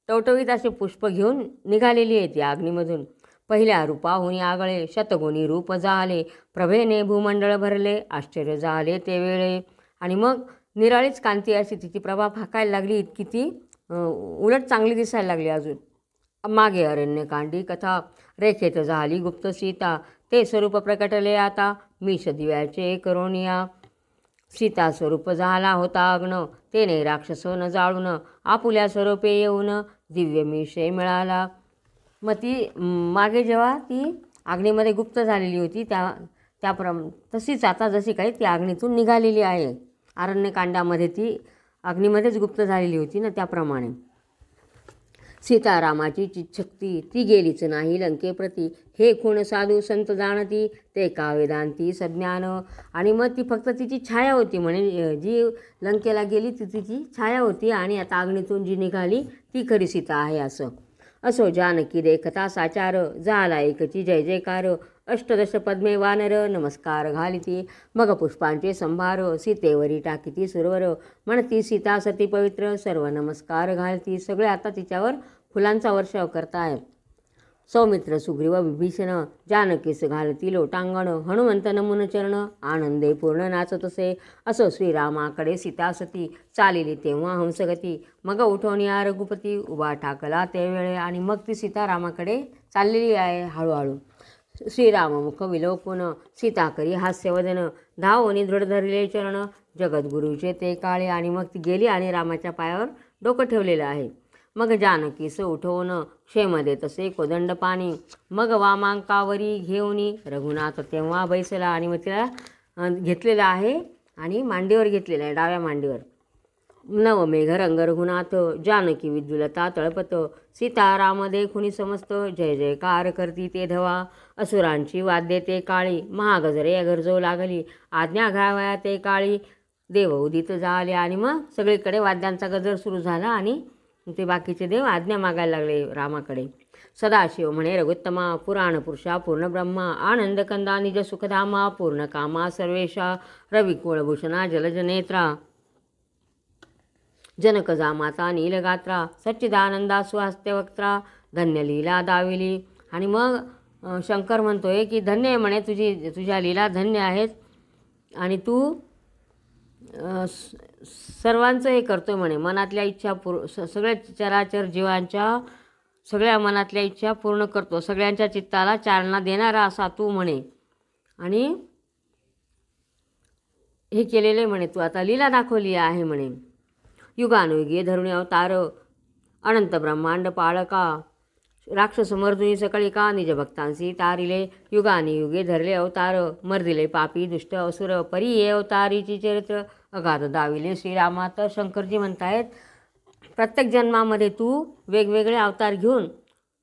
टवटवीत असे पुष्प घेऊन निघालेली आहे ती अग्नीमधून. पहिल्या रूपाहुनी आगळे शतगुणी रूप झाले, प्रभेने भूमंडळ भरले, आश्चर्य झाले ते वेळे. आणि मग निराळीच कांती अशी तिची प्रभा फाकायला लागली, इतकी ती उलट चांगली दिसायला लागली. अजून मागे अरण्यकांडी कथा रेखेत झाली गुप्त सीता, ते स्वरूप प्रकटले आता मीश दिव्याचे करोनिया. सीता स्वरूप झाला होता अग्न, तेने राक्षस न जाळून, आपुल्या स्वरूपे येऊन दिव्य मीशे मिळाला. मग ती मागे जेव्हा ती अग्नीमध्ये गुप्त झालेली होती तशीच आता जशी काही ती अग्नीतून निघालेली आहे. अरण्यकांडामध्ये ती अग्नीमध्येच गुप्त झालेली होती ना, त्याप्रमाणे. सीतारामाची चिच्छक्ती ती गेलीच नाही लंकेप्रती, हे खूण साधू संत जाणती, ते का वेदांती सज्ञान. आणि मग ती फक्त तिची छाया होती म्हणे, जी लंकेला गेली ती तिची छाया होती, आणि आता अग्नीतून जी निघाली ती खरी सीता आहे. असो जानकी देखता साचार, झाला एकची जय जयकार, अष्टदश पद्मे वानर नमस्कार घालिती, मग पुष्पांचे संभार, सीतेवरी टाकीती सुरवर, म्हणती सीता सती पवित्र सर्व नमस्कार घालती. सगळे आता तिच्यावर फुलांचा वर्षाव करतायत. सौमित्र सुग्रीव विभीषण, जानकीस घालती लोटांगण, हनुमंत नमुन चरण, आनंदे पूर्ण नाचतसे. असो श्रीरामाकडे सीता सती, चालिली तेव्हा हंसगती, मग उठवणी रघुपती, उभा ठाकला ते वेळे. आणि मग ती सीतारामाकडे चाललेली आहे हळूहळू. श्रीराम मुख विलोकून, सीता करी हास्यवदन, धावोनी दृढ धरले चरण, जगद्गुरूचे ते काळे. आणि मग ती गेली आणि रामाच्या पायावर डोकं ठेवलेलं आहे. मग जानकीस उठवून क्षेम देतसे कोदंड पाणी, मग वामांकावरी घेऊनी रघुनाथ तेव्हा बैसला. आणि मग तिला घेतलेलं आहे आणि मांडीवर घेतलेलं आहे, डाव्या मांडीवर. नवमेघ रंग रघुनाथ, जानकी विद्युलता तळपत, सीताराम देखुनी समस्त, जय जयकार करती ते धवा. असुरांची वाद्ये ते काळी, महागजरे गरजो लागली, आज्ञा घ्यावया ते काळी, देव उदित झाले. आणि मग सगळीकडे वाद्यांचा गजर सुरू झाला आणि ते बाकीचे देव आज्ञा मागायला लागले रामाकडे. सदाशिव म्हणे रघुत्तमा, पुराण पुरुषा पूर्ण ब्रह्मा, आनंद कंदा निज सुखधामा, पूर्ण कामा सर्वेशा, रवी कुळभूषणा जलज नेत्रा, जनक जामाता नीलगात्रा, सच्चिदानंदा सुहास्त्यवक्त्रा, धन्य लीला दाविली. आणि मग शंकर म्हणतोय की धन्य आहे म्हणे, तुझ्या लीला धन्य आहेत, आणि तू सर्वांचं हे करतोय म्हणे, मनातल्या इच्छा सगळ्या चराचर जीवांच्या सगळ्या मनातल्या इच्छा पूर्ण करतो, सगळ्यांच्या चित्ताला चालना देणारा असा तू म्हणे. आणि हे केलेले म्हणे तू आता लीला दाखवली आहे म्हणे. युगानुयुगे धरुणी अवतार, अनंत ब्रह्मांड पाळका, राक्षस मर्दुनी सकळिका, निज भक्तांसी तारिले, युगानी युगे धरले अवतार, मर्दिले पापी दुष्ट असुर, परी ये अवतारीची चरित्र, अगाध दाविले श्रीरामा. तर शंकरजी म्हणतायत प्रत्येक जन्मामध्ये तू वेगवेगळे अवतार घेऊन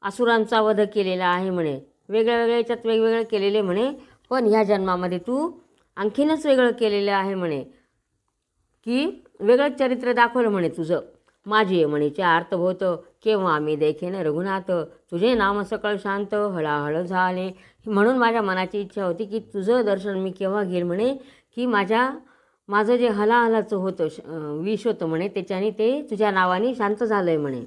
असुरांचा वध केलेला आहे म्हणे, वेगळ्या वेगळ्या याच्यात वेगवेगळे केलेले म्हणे, पण ह्या जन्मामध्ये तू आणखीनच वेगळं केलेलं आहे म्हणे, की वेगळंच चरित्र दाखवलं म्हणे तुझं. माझी ये म्हणीचे अर्थभूत, केव्हा मी देखेन रघुनाथ, तुझे नाम सकळ शांत, हळाहळ झाले. म्हणून माझ्या मनाची इच्छा होती की तुझं दर्शन मी केव्हा घेईल म्हणे, की माझं जे हलाहलाचं होतं विष होतं म्हणे, त्याच्याने ते तुझ्या नावाने शांत झालं आहे म्हणे.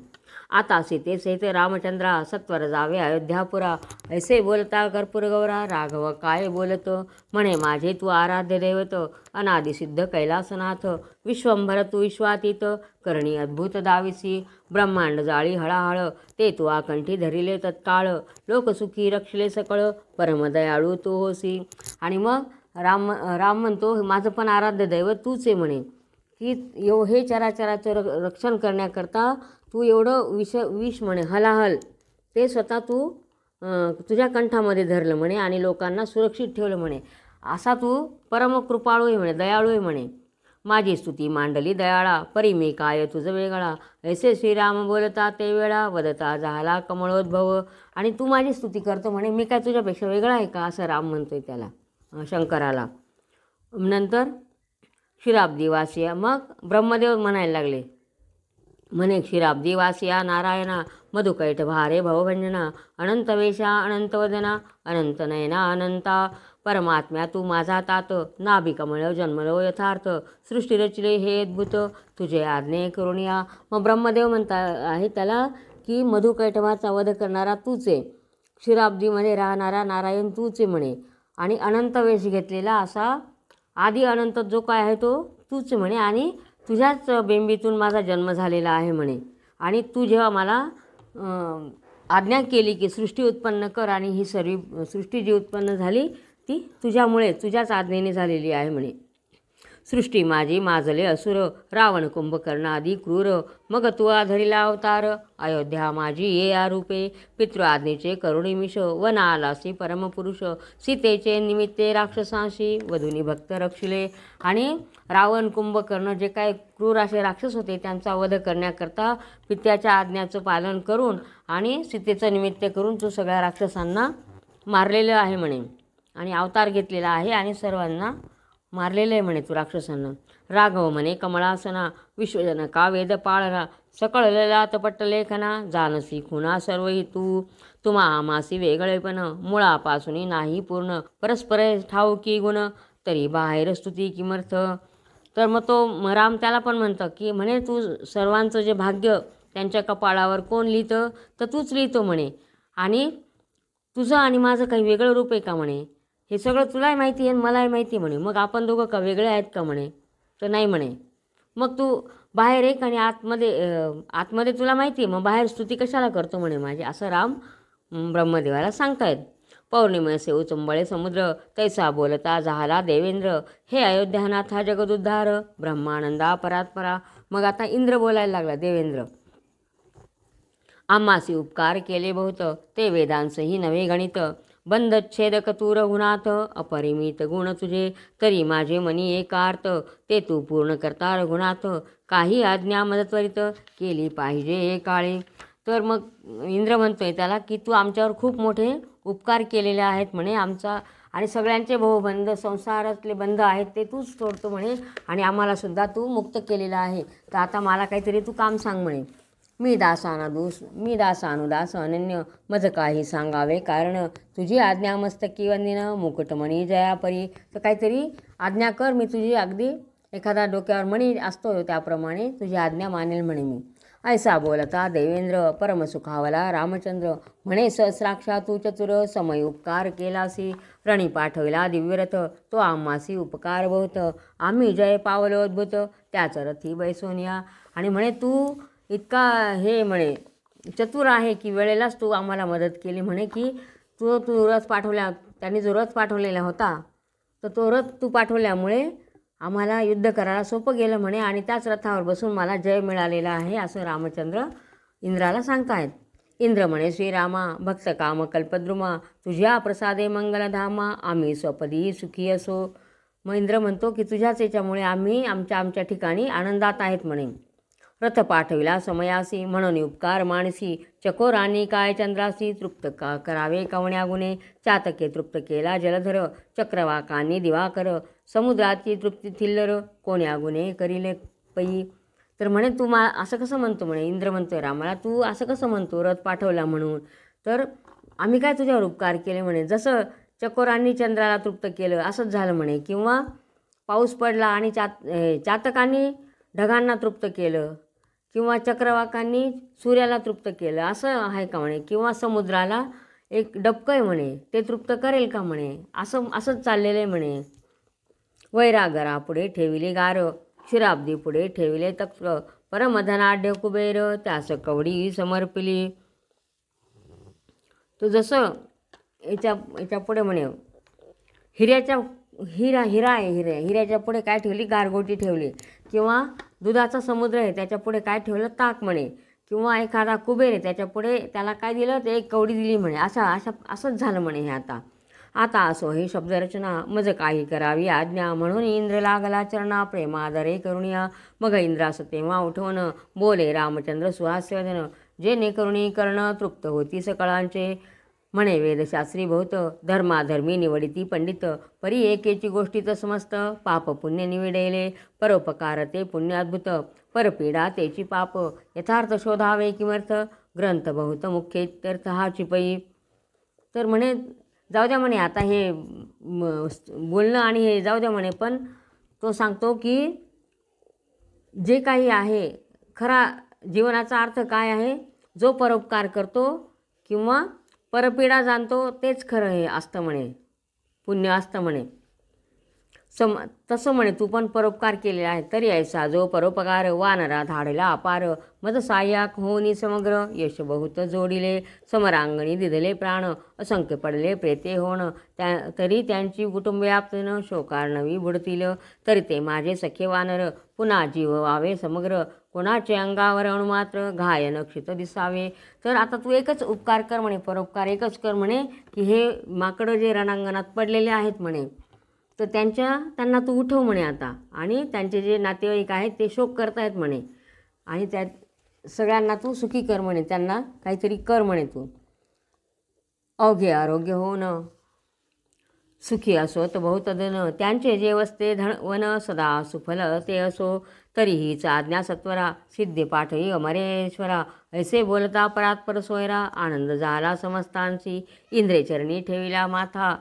आता सीते सहित रामचंद्रा, सत्वर जावे अयोध्यापुरा, ऐसे बोलता कर्पूर गौरा, राघव काय बोलत, म्हणे माझे तू आराध्य दैवत, अनादिसिद्ध कैलासनाथ, विश्वंभर तू विश्वातीत, करणी अद्भुत दाविसी, ब्रह्मांड जाळी हळाहळ, ते तू आकंठी धरिले तत्काळ, लोकसुखी रक्षले सकळ, परमदयाळू तू होसी. आणि मग राम म्हणतो माझं पण आराध्य दैवत तूच आहे म्हणे, की हे चराचराचं रक्षण करण्याकरता तू एवढं विष म्हणे हलाहल ते स्वतः तू तुझ्या कंठामध्ये धरलं म्हणे, आणि लोकांना सुरक्षित ठेवलं म्हणे, असा तू परमकृपाळू आहे म्हणे, दयाळू आहे म्हणे. माझी स्तुती मांडली दयाळा, परी मी काय तुझं वेगळा, ऐसे श्रीराम बोलता ते वेळा, वदता झाला कमळोद्भव. आणि तू माझी स्तुती करतो म्हणे, मी काय तुझ्यापेक्षा वेगळा आहे का, असं राम म्हणतोय त्याला शंकराला. नंतर क्षीराब्दीवासिया, मग ब्रह्मदेव म्हणायला लागले म्हणे, क्षीराब्दीवासिया नारायणा, मधुकैट भारे भवभंजना, अनंत वेशा अनंतवदना, अनंत नयना अनंता, परमात्म्या तू माझा तात, नाभी कमळ जन्मलो यथार्थ, सृष्टी रचले हे अद्भुत, तुझे आज्ञे करुणिया. मग ब्रह्मदेव म्हणता आहे त्याला की मधुकैटभाचा वध करणारा तूच आहे, क्षीराब्दीमध्ये राहणारा नारायण तूच आहे म्हणे, आणि अनंत वेश घेतलेला असा आधी अनंत जो काय आहे तो तूच म्हणे आणि तुझ्याच बिंबीतून माझा जन्म झालेला आहे म्हणे. आणि तू जेव्हा मला आज्ञा केली की सृष्टी उत्पन्न कर आणि ही सर्व सृष्टी जी उत्पन्न झाली ती तुझ्यामुळे तुझ्याच आज्ञेने झालेली आहे म्हणे. सृष्टी माझी माजले असुर रावण कुंभकर्ण आदी क्रूर मग तू धरिला अवतार अयोध्या माझी ये आरूपे पितृ आज्ञेचे करुणिमिष वन आलासी परमपुरुष सीतेचे निमित्ते राक्षसांशी वधुनी भक्त रक्षिले. आणि रावण कुंभकर्ण जे काय क्रूर असे राक्षस होते त्यांचा वध करण्याकरता पित्याच्या आज्ञाचं पालन करून आणि सीतेचं निमित्त करून तू सगळ्या राक्षसांना मारलेलं आहे म्हणे आणि अवतार घेतलेला आहे आणि सर्वांना मारलेलं आहे म्हणे तू राक्षसांना. राघव म्हणे कमळासना विश्वजनका वेद पाळना सकळ ललाट पट्टलेखना जानसी खुणा सर्वही तू तुम्हा आमासी वेगळेपण मुळापासून नाही पूर्ण परस्पर ठाऊकी गुण तरी बाहेर स्तुती किमर्थ. तर मग तो राम त्याला पण म्हणतं की म्हणे तू सर्वांचं जे भाग्य त्यांच्या कपाळावर कोण लिहितं तर तूच लिहितो म्हणे आणि तुझं आणि माझं काही वेगळं रूप आहे का म्हणे. हे सगळं तुलाही माहिती आहे आणि मलाही माहिती म्हणे. मग आपण दोघं का वेगळे आहेत का म्हणे. तर नाही म्हणे. मग तू बाहेर एक आणि आतमध्ये तुला माहिती आहे मग बाहेर स्तुती कशाला करतो म्हणे माझी. असं राम ब्रह्मदेवाला सांगतायत. पौर्णिमेसे उचंबळे समुद्र तैसा बोलता झाला देवेंद्र हे अयोध्यानाथा जगदुद्धार ब्रह्मानंदा परात्परा. मग आता इंद्र बोलायला लागला देवेंद्र. आम्हासी उपकार केले बहुत ते वेदांसही नवे गणित बंधच्छेदक तूर गुणात अपरिमित गुण तुझे तरी माझे मनी एकार्थ ते तू पूर्ण करता रघुनाथ काही आज्ञा मदत त्वरित केली पाहिजे हे काळे. तर मग इंद्र म्हणतोय त्याला की तू आमच्यावर खूप मोठे उपकार केलेले आहेत म्हणे. आमचा आणि सगळ्यांचे भाऊबंध संसारातले बंध आहेत ते तूच तोडतो म्हणे आणि आम्हालासुद्धा तू मुक्त केलेला आहे. तर आता मला काहीतरी तू काम सांग म्हणे. मी दासानुदास अनन्य मज काही सांगावे कारण तुझी आज्ञा मस्तकी वंदिन मुकुटमणी जयापरी. तर काहीतरी आज्ञा कर मी तुझी अगदी एखादा डोक्यावर मणी असतो त्याप्रमाणे तुझी आज्ञा मानेल म्हणे मी. ऐसा बोलता देवेंद्र परमसुखावला रामचंद्र म्हणे सहस्राक्षा तू चतुर समय उपकार केलासी रणी पाठविला दिव्यरथ तो आम्हासी उपकार बहुत आम्ही जय पावलो अद्भुत त्याच रथी बैसोनिया. आणि म्हणे तू इतका हे म्हणे चतुर आहे की वेळेलाच तू आम्हाला मदत केली म्हणे की तू रथ पाठवल्या त्यांनी जो रथ पाठवलेला होता तर तो रथ तू पाठवल्यामुळे आम्हाला युद्ध करायला सोपं गेलं म्हणे आणि त्याच रथावर बसून मला जय मिळालेला आहे असं रामचंद्र इंद्राला सांगतायत. इंद्र म्हणे श्रीरामा भक्त काम कल्पद्रुमा तुझ्या प्रसादे मंगलधामा आम्ही स्वपदी सुखी असो. मग इंद्र म्हणतो की तुझ्याच याच्यामुळे आम्ही आमच्या ठिकाणी आनंदात आहेत म्हणे. रथ पाठविला समयासी म्हणून उपकार मानसी चकोरांनी काय चंद्रासी तृप्त करावे कवण्या गुणे चातके तृप्त केला जलधर चक्रवाकांनी दिवाकर समुद्राची तृप्ती थिल्लर कोण्या गुणे करिले पै. तर म्हणे तू असं कसं म्हणतो म्हणे. इंद्र म्हणतोय रामाला तू असं कसं म्हणतो रथ पाठवला म्हणून. तर आम्ही काय तुझ्यावर उपकार केले म्हणे. जसं चकोरांनी चंद्राला तृप्त केलं असंच झालं म्हणे. किंवा पाऊस पडला आणि चातकांनी ढगांना तृप्त केलं किंवा चक्रवाकांनी सूर्याला तृप्त केलं असं आहे का म्हणे. किंवा समुद्राला एक डबकं आहे म्हणे ते तृप्त करेल का म्हणे. असंच चाललेलं आहे म्हणे. वैरागरा पुढे ठेविले गार क्षीराब्दी पुढे ठेविले तक्ष परमधनाढ्य कुबेर त्यास कवडी समर्पिली. तो जसं याच्या पुढे म्हणे हिरा आहे हिऱ्याच्या पुढे काय ठेवली गारगोटी ठेवली. किंवा दुधाचा समुद्र आहे त्याच्या पुढे काय ठेवलं ताक म्हणे. किंवा एखादा कुबेर आहे त्याच्या पुढे त्याला काय दिलं ते एक कवडी दिली म्हणे. असंच झालं म्हणे हे आता असो हे शब्दरचना मज काही करावी आज्ञा म्हणून इंद्र लागला चरणा प्रेमादरे करुणिया. मग इंद्रास तेव्हा उठवण बोले रामचंद्र सुहास्यवदन जेणे करुणी कर्ण तृप्त होती सकळांचे. म्हणे वेदशास्त्री बहुत धर्माधर्मी निवडिती पंडित परी एकेची गोष्टीत समस्त पाप पुण्य निविडेले परोपकार ते पुण्य अद्भुत परपीडा तेची पाप यथार्थ शोधावे किमर्थ ग्रंथ बहुत मुख्य तीर्थ हा चिपई. तर म्हणे जाऊ द्या म्हणे आता हे बोलणं आणि हे जाऊ द्या म्हणे. पण तो सांगतो की जे काही आहे खरा जीवनाचा अर्थ काय आहे. जो परोपकार करतो किंवा परपीडा जाणतो तेच खरं हे असतं म्हणे पुण्य असतं म्हणे. तसं म्हणे तू पण परोपकार केलेला आहे. तरी ऐसा जो परोपकार वानरा धाडला अपार, मद सहाय्यक होनी समग्र, यश बहुत जोडिले समरांगणी दिदले प्राण, असंख्य पडले प्रेते होण, तरी त्यांची कुटुंबव्याप्तन शोकारणवी बुडतील, तरी ते माझे सखे वानर पुन्हा जीव व्हावे समग्र, कोणाचे अंगावर अणुमात्र घायन क्षित दिसावे. तर आता तू एकच उपकार कर म्हणे, परोपकार एकच कर म्हणे, की हे माकडं जे रणांगणात पडलेले आहेत म्हणे, तर त्यांना तू उठव म्हणे आता, आणि त्यांचे जे नातेवाईक आहेत ते शोक करतायत म्हणे, आणि त्या सगळ्यांना तू सुखी कर म्हणे, त्यांना काहीतरी कर म्हणे तू. अवघे आरोग्य होऊन सुखी असोत बहुत धन, त्यांचे जे वसते धन वन सदा सुफल ते असो, तरीहीच आज्ञा सत्वरा सिद्धे पाठही अमरेश्वरा, ऐसे बोलता परात्पर सोयरा, आनंद झाला समस्तांशी, इंद्रेचरणी ठेविला माथा,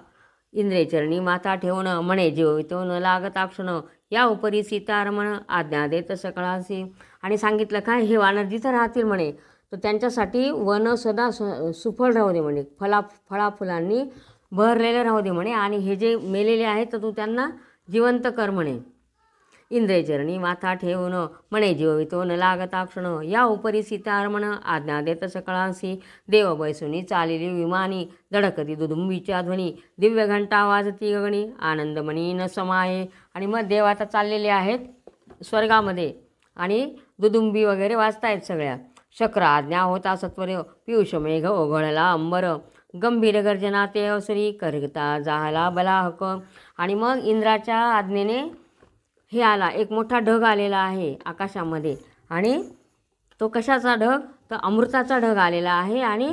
इंद्रेचरणी माथा ठेवून म्हणे जीवितो न लागता क्षण, या उपरी सीतारमण आज्ञा देत सकळासी. आणि सांगितलं काय, हे वानर जिथं राहतील म्हणे तर त्यांच्यासाठी वन सदा सुफळ राहू दे म्हणे, फळाफुलांनी बहरलेलं राहू दे म्हणे, आणि हे जे मेलेले आहेत तर तू त्यांना जिवंत कर म्हणे. इंद्रेचरणी माथा ठेवून म्हणे जीवितो न लागता क्षण, या उपरी सीतारमण आज्ञा देत सकळांसी, देव बैसुनी चालिली विमानी, धडकती दुदुंबीच्या ध्वनी, दिव्य घंटा वाजती गगनी, आनंदमणी न समाये. आणि मग देव आता चाललेले आहेत स्वर्गामध्ये, आणि दुदुंबी वगैरे वाजतायत सगळ्या. शक्र आज्ञा होता सत्वर, पियुष मेघ ओघळला अंबर, गंभीर गर्जना ते अवसरी, करता जाहला बलाहक. आणि मग इंद्राच्या आज्ञेने हे आला, एक मोठा ढग आलेला आहे आकाशामध्ये, आणि तो कशाचा ढग, तर अमृताचा ढग आलेला आहे, आणि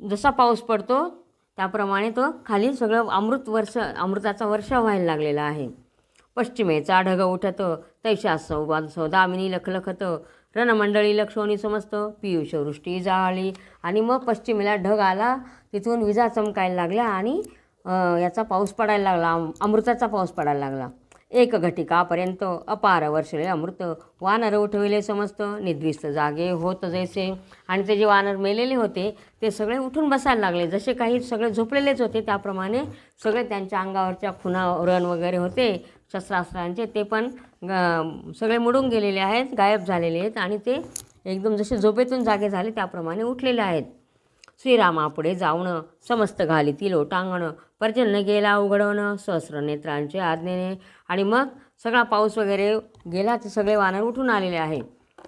जसा पाऊस पडतो त्याप्रमाणे तो खाली सगळं अमृताचा वर्षाव व्हायला लागलेला आहे. पश्चिमेचा ढग उठत, तैशा सौदामिनी लखलखत, रणमंडळी लक्षोनी समस्त, पियुष वृष्टी जाळली. आणि मग पश्चिमेला ढग आला, तिथून विजा चमकायला लागल्या, आणि याचा पाऊस पडायला लागला, अमृताचा पाऊस पडायला लागला. एक घटिकापर्यंत अपार वर्षले अमृत, वानर उठविले समस्त, निद्रिस्त जागे होत जैसे. आणि ते जे वानर मेलेले होते ते सगळे उठून बसायला लागले, जसे काही सगळे झोपलेलेच होते त्याप्रमाणे सगळे त्यांच्या अंगावरच्या खुणा रण वगैरे होते शस्त्रास्त्रांचे, ते पण सगळे मुडून गेलेले आहेत, गायब झालेले आहेत, आणि ते एकदम जसे झोपेतून जागे झाले त्याप्रमाणे उठलेले आहेत. श्रीरामापुढे जाऊन समस्त घालीती लोटांगण, पर्जन्य गेला उघडवणं सहस्र नेत्रांचे आज्ञेने. आणि मग सगळा पाऊस वगैरे गेला, ते सगळे वानर उठून आलेले आहे.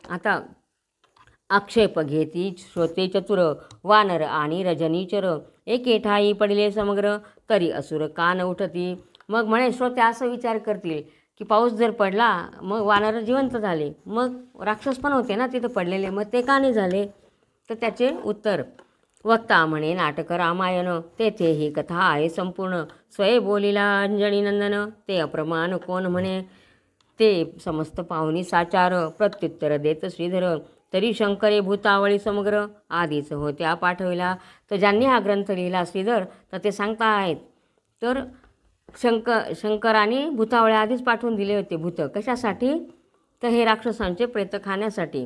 आता आक्षेप घेती श्रोते चतुर, वानर आणि रजनीचर, एके ठाई पडले समग्र, तरी असुर कान उठती. मग म्हणे श्रोते असं विचार करतील की पाऊस जर पडला मग वानर जिवंत झाले, मग राक्षस पण होते ना तिथं पडलेले, मग ते का नाही झाले, तर त्याचे उत्तर वक्ता म्हणे नाटक रामायण, तेथे ही कथा आहे संपूर्ण, स्वये बोलिला अंजनी नंदन, ते अप्रमाण कोण म्हणे, ते समस्त पाहुणी साचार, प्रत्युत्तर देत श्रीधर, तरी शंकरे भूतावळी समग्र, आधीच होत्या पाठविला. तर ज्यांनी हा ग्रंथ लिहिला श्रीधर तर ते सांगता आहेत, तर शंकराने भूतावळ्या आधीच पाठवून दिले होते. भूत कशासाठी, तर हे राक्षसांचे प्रेत खाण्यासाठी.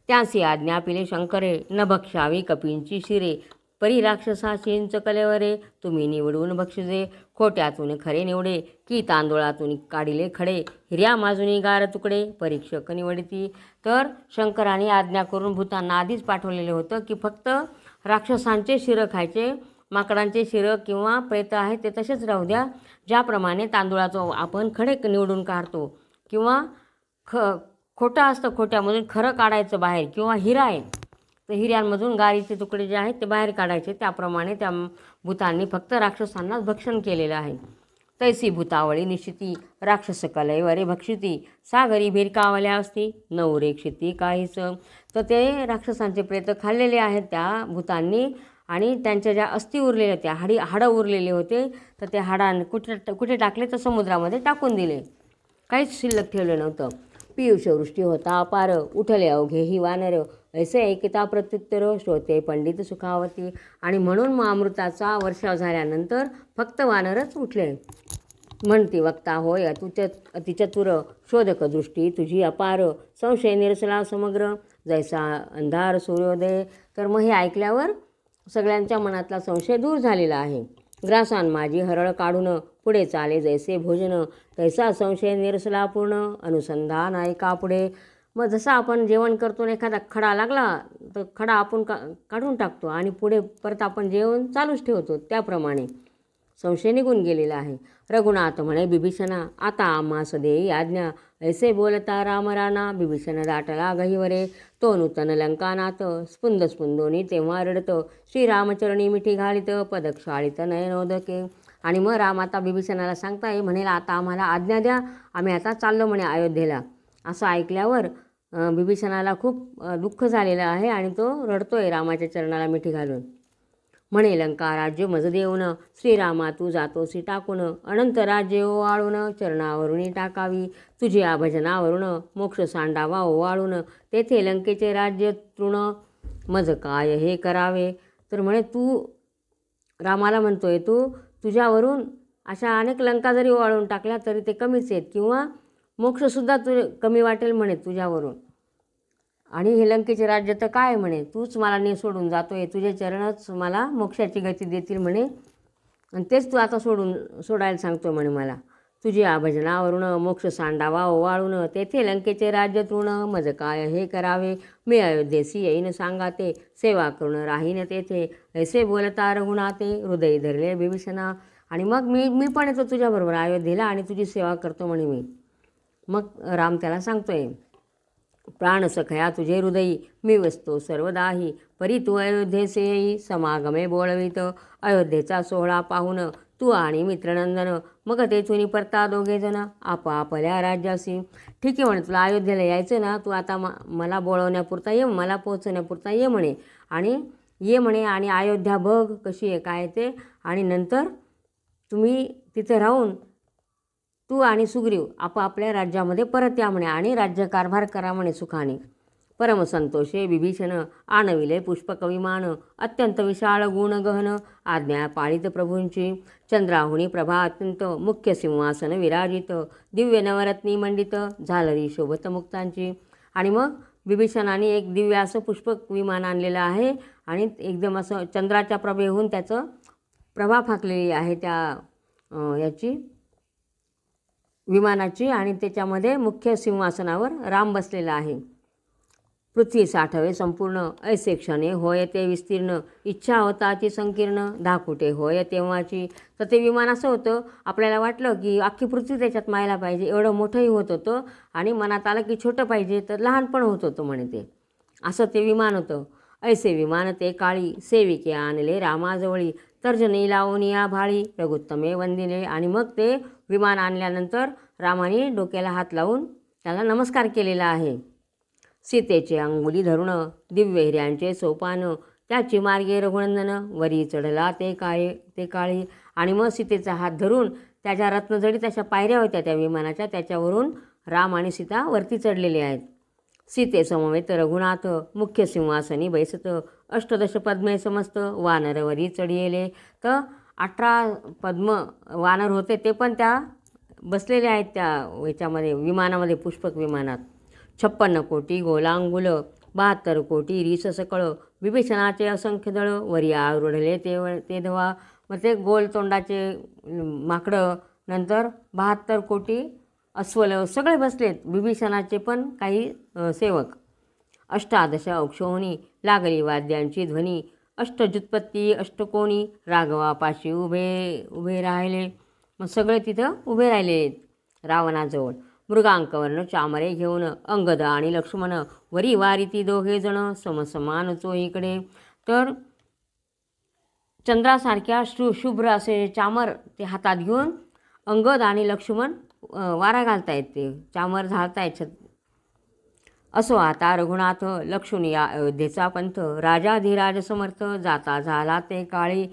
त्यासी आज्ञा पिले शंकरे, न भक्षावी कपींची शिरे, परी राक्षसाचींच कलेवरे, तुम्ही निवडून बक्षिजे, खोट्यातून खरे निवडे, की तांदूळातून काढिले खडे, हिऱ्या माजुनी गार तुकडे, परीक्षक निवडती. तर शंकराने आज्ञा करून भूतांना आधीच पाठवलेलं होतं की फक्त राक्षसांचे शिरं खायचे, माकडांचे शिरं किंवा प्रेत आहेत ते तसेच राहू द्या. ज्याप्रमाणे तांदूळाचं आपण खडे निवडून काढतो, किंवा खोटं असतं खोट्यामधून खरं काढायचं बाहेर, किंवा हिरा आहे तर हिऱ्यांमधून गारीचे तुकडे जे आहेत ते बाहेर काढायचे, त्याप्रमाणे त्या भूतांनी फक्त राक्षसांनाच भक्षण केलेलं आहे. तैसी भूतावळी निश्चिती, राक्षस कलैवरे भक्षिती, सागरी भिरकावल्या असती, नवरेक्षिती काहीच. तर ते राक्षसांचे प्रेत खाल्लेले आहेत त्या भूतांनी, आणि त्यांच्या ज्या अस्थी उरलेल्या होत्या, हाडं उरलेले होते, तर ते हाडांनी कुठे टाकले, तर समुद्रामध्ये टाकून दिले, काहीच शिल्लक ठेवलं नव्हतं. पियुष वृष्टी होता अपार, उठले अवघे ही वानर, ऐसे ऐकता प्रत्युत्तर, श्रोते पंडित सुखावती. आणि म्हणून मग अमृताचा वर्षाव झाल्यानंतर फक्त वानरच उठले. म्हणती वक्ता होय अतिचतुर, शोधक दृष्टी तुझी अपार, संशय निरसला समग्र, जैसा अंधार सूर्योदय. तर मग हे ऐकल्यावर सगळ्यांच्या मनातला संशय दूर झालेला आहे. ग्रासान माझी हरळ काढून पुढे चाले जैसे भोजन तैसा संशय निरसला पूर्ण अनुसंधान ऐका पुढे. मग जसं आपण जेवण करतो आणि एखादा खडा लागला तर खडा आपण काढून टाकतो आणि पुढे परत आपण जेवण चालूच ठेवतो, त्याप्रमाणे संशय निघून गेलेला आहे. रघुनाथ म्हणे बिभीषणा आता आम्हास देई आज्ञा ऐसे बोलता राम राणा. बिभीषण दाटला गहिवरे तो नूतन लंकानाथ स्पुंद स्पुंदोनी तेव्हा रडत श्रीरामचरणी मिठी घालित पदक्षाळित नयनोदके. आणि मग राम आता बिभीषणाला सांगताय, म्हणेल आता आम्हाला आज्ञा द्या, आम्ही आता चाललो म्हणे अयोध्येला. असं ऐकल्यावर बिभीषणाला खूप दुःख झालेलं आहे आणि तो रडतोय रामाच्या चरणाला मिठी घालून. म्हणे लंका राज्य मज देऊन श्रीरामा तू जातोसी टाकून अनंत राज्य ओवाळून चरणावरुणी टाकावी तुझ्या भजनावरून मोक्ष सांडावा ओवाळून तेथे लंकेचे राज्य तृण मज काय हे करावे. तर म्हणे तू रामाला म्हणतोय तू तुझ्यावरून अशा अनेक लंका जरी ओवाळून टाकल्या तरी ते कमीच आहेत, किंवा मोक्षसुद्धा कमी वाटेल म्हणे तुझ्यावरून. आणि हे लंकेचे राज्य तर काय म्हणे, तूच मला सोडून जातोय, तुझे चरणच मला मोक्षाची गती देतील म्हणे, आणि तेच तू आता सोडायला सांगतोय म्हणे मला. तुझ्या भजनावरून मोक्ष सांडावा ओवाळून तेथे लंकेचे राज्य तृण मज काय हे करावे. मी अयोध्येसी येईन सांगा ते सेवा करून राहीन तेथे ऐसे बोलता रघुनाथे हृदय धरले बिभीषणा. आणि मग मी पण येतो तुझ्याबरोबर अयोध्येला आणि तुझी सेवा करतो म्हणे मी. मग राम त्याला सांगतोय, प्राण सखया तुझे हृदयी मी वसतो सर्वदाही परी तू अयोध्येसे येई समागमे बोळवित अयोध्येचा सोहळा पाहून तू आणि मित्रनंदन मग तेथून परता दोघे जण आपापल्या राज्यासी. ठीक आहे म्हणे, तुला अयोध्येला यायचं ना, तू आता मला बोळवण्यापुरता ये, मला पोहोचवण्यापुरता ये म्हणे, आणि ये म्हणे आणि अयोध्या बघ कशी आहे काय ते, आणि नंतर तुम्ही तिथे राहून तू आणि सुग्रीव आपापल्या राज्यामध्ये परत या म्हणे आणि राज्यकारभार करा म्हणे सुखाने. परमसंतोषे बिभीषण आणविले पुष्पक विमान अत्यंत विशाळ गुणगहन आज्ञा पाळित प्रभूंची चंद्राहुनी प्रभा अत्यंत मुख्य सिंहासन विराजित दिव्य नवरत्नी मंडित झालरी शोभत मुक्तांची. आणि मग बिभीषणाने एक दिव्य असं पुष्पक विमान आणलेलं आहे आणि एकदम असं चंद्राच्या प्रभेहून त्याचं प्रभा फाकलेली आहे त्या याची विमानाची, आणि त्याच्यामध्ये मुख्य सिंहासनावर राम बसलेला आहे. पृथ्वी साठवे संपूर्ण ऐसे क्षणे होय ते विस्तीर्ण इच्छा होताची संकीर्ण धाकुटे होय तेव्हाची. तर ते विमान असं होतं, आपल्याला वाटलं की अख्खी पृथ्वी त्याच्यात मायला पाहिजे, एवढं मोठंही होत होतं, आणि मनात आलं की छोटं पाहिजे तर लहान पण होत होतं म्हणे ते, असं ते विमान होतं. ऐसे विमान ते काळी सेविके आणले रामाजवळी तर्जनी लावून या भाळी रघुत्तमे वंदिले. आणि मग ते विमान आणल्यानंतर रामाने डोक्याला हात लावून त्याला नमस्कार केलेला आहे. सीतेचे अंगुली धरून दिव्य हिऱ्यांचे सोपान त्याची मार्गे रघुनंदन वरी चढला ते काळी. आणि मग सीतेचा हात धरून त्याच्या रत्नजडीत अशा पायऱ्या होत्या त्या विमानाच्या, त्याच्यावरून राम आणि सीता वरती चढलेले आहेत. सीते समवेत रघुनाथ मुख्य सिंहासनी बैसत अष्टदश पद्मे समस्त वानरवरी चढिले. तर 18 पद्म वानर होते ते पण त्या बसलेले आहेत त्या याच्यामध्ये विमानामध्ये, पुष्पक विमानात. 56 कोटी गोलांगुल 72 कोटी रीस सकळ विभीषणाचे असंख्य दळ वरी आरूढले ते धवा. मग ते गोल तोंडाचे माकडं, नंतर 72 कोटी अस्वल सगळे बसलेत, विभीषणाचे पण काही सेवक. अष्टादश औक्षोहिणी लागली वाद्यांची ध्वनी अष्टजुत्पत्ती अष्टकोणी राघवापाशी उभे राहिले. मग सगळे तिथं उभे राहिले रावणाजवळ. मृगांकवर्ण चामरे घेऊन अंगद आणि लक्ष्मण वरी वारिती दोघे जण समसमान चोहीकडे. तर चंद्रासारख्या शुभ्र असे चामर ते हातात घेऊन अंगद आणि लक्ष्मण वारा घालतायत, ते चामर झाळतायत. असो आता रघुनाथ लक्ष्मण या अयोध्येचा पंथ राजाधिराज समर्थ जाता झाला ते काळी.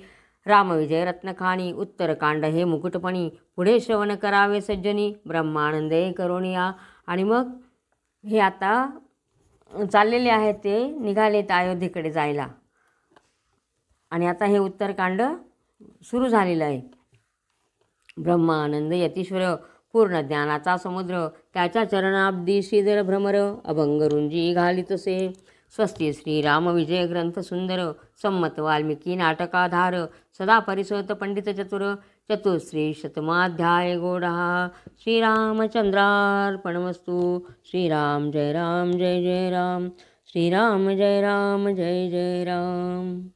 रामविजय रत्नखाणी उत्तरकांड हे मुकुटपणी पुढे श्रवण करावे सज्जनी ब्रह्मानंदे करुणिया. आणि मग हे आता चाललेले आहेत, ते निघालेत अयोध्येकडे जायला, आणि आता हे उत्तरकांड सुरू झालेलं आहे. ब्रह्मानंद यतीश्वर पूर्ण ज्ञानाचा समुद्र त्याच्या चरणाब्दी श्रीधर भ्रमर अभंग रुंजी घालितसे स्वस्ति श्रीराम विजय ग्रंथ सुंदर संमत वाल्मिकी नाटकाधार सदा परिसोत पंडित चतुर चतुश्री शतमाध्याय गौडः श्रीरामचंद्रार्पणमस्तु। श्रीराम जय राम जय जय राम, श्रीराम जय राम जय जय राम।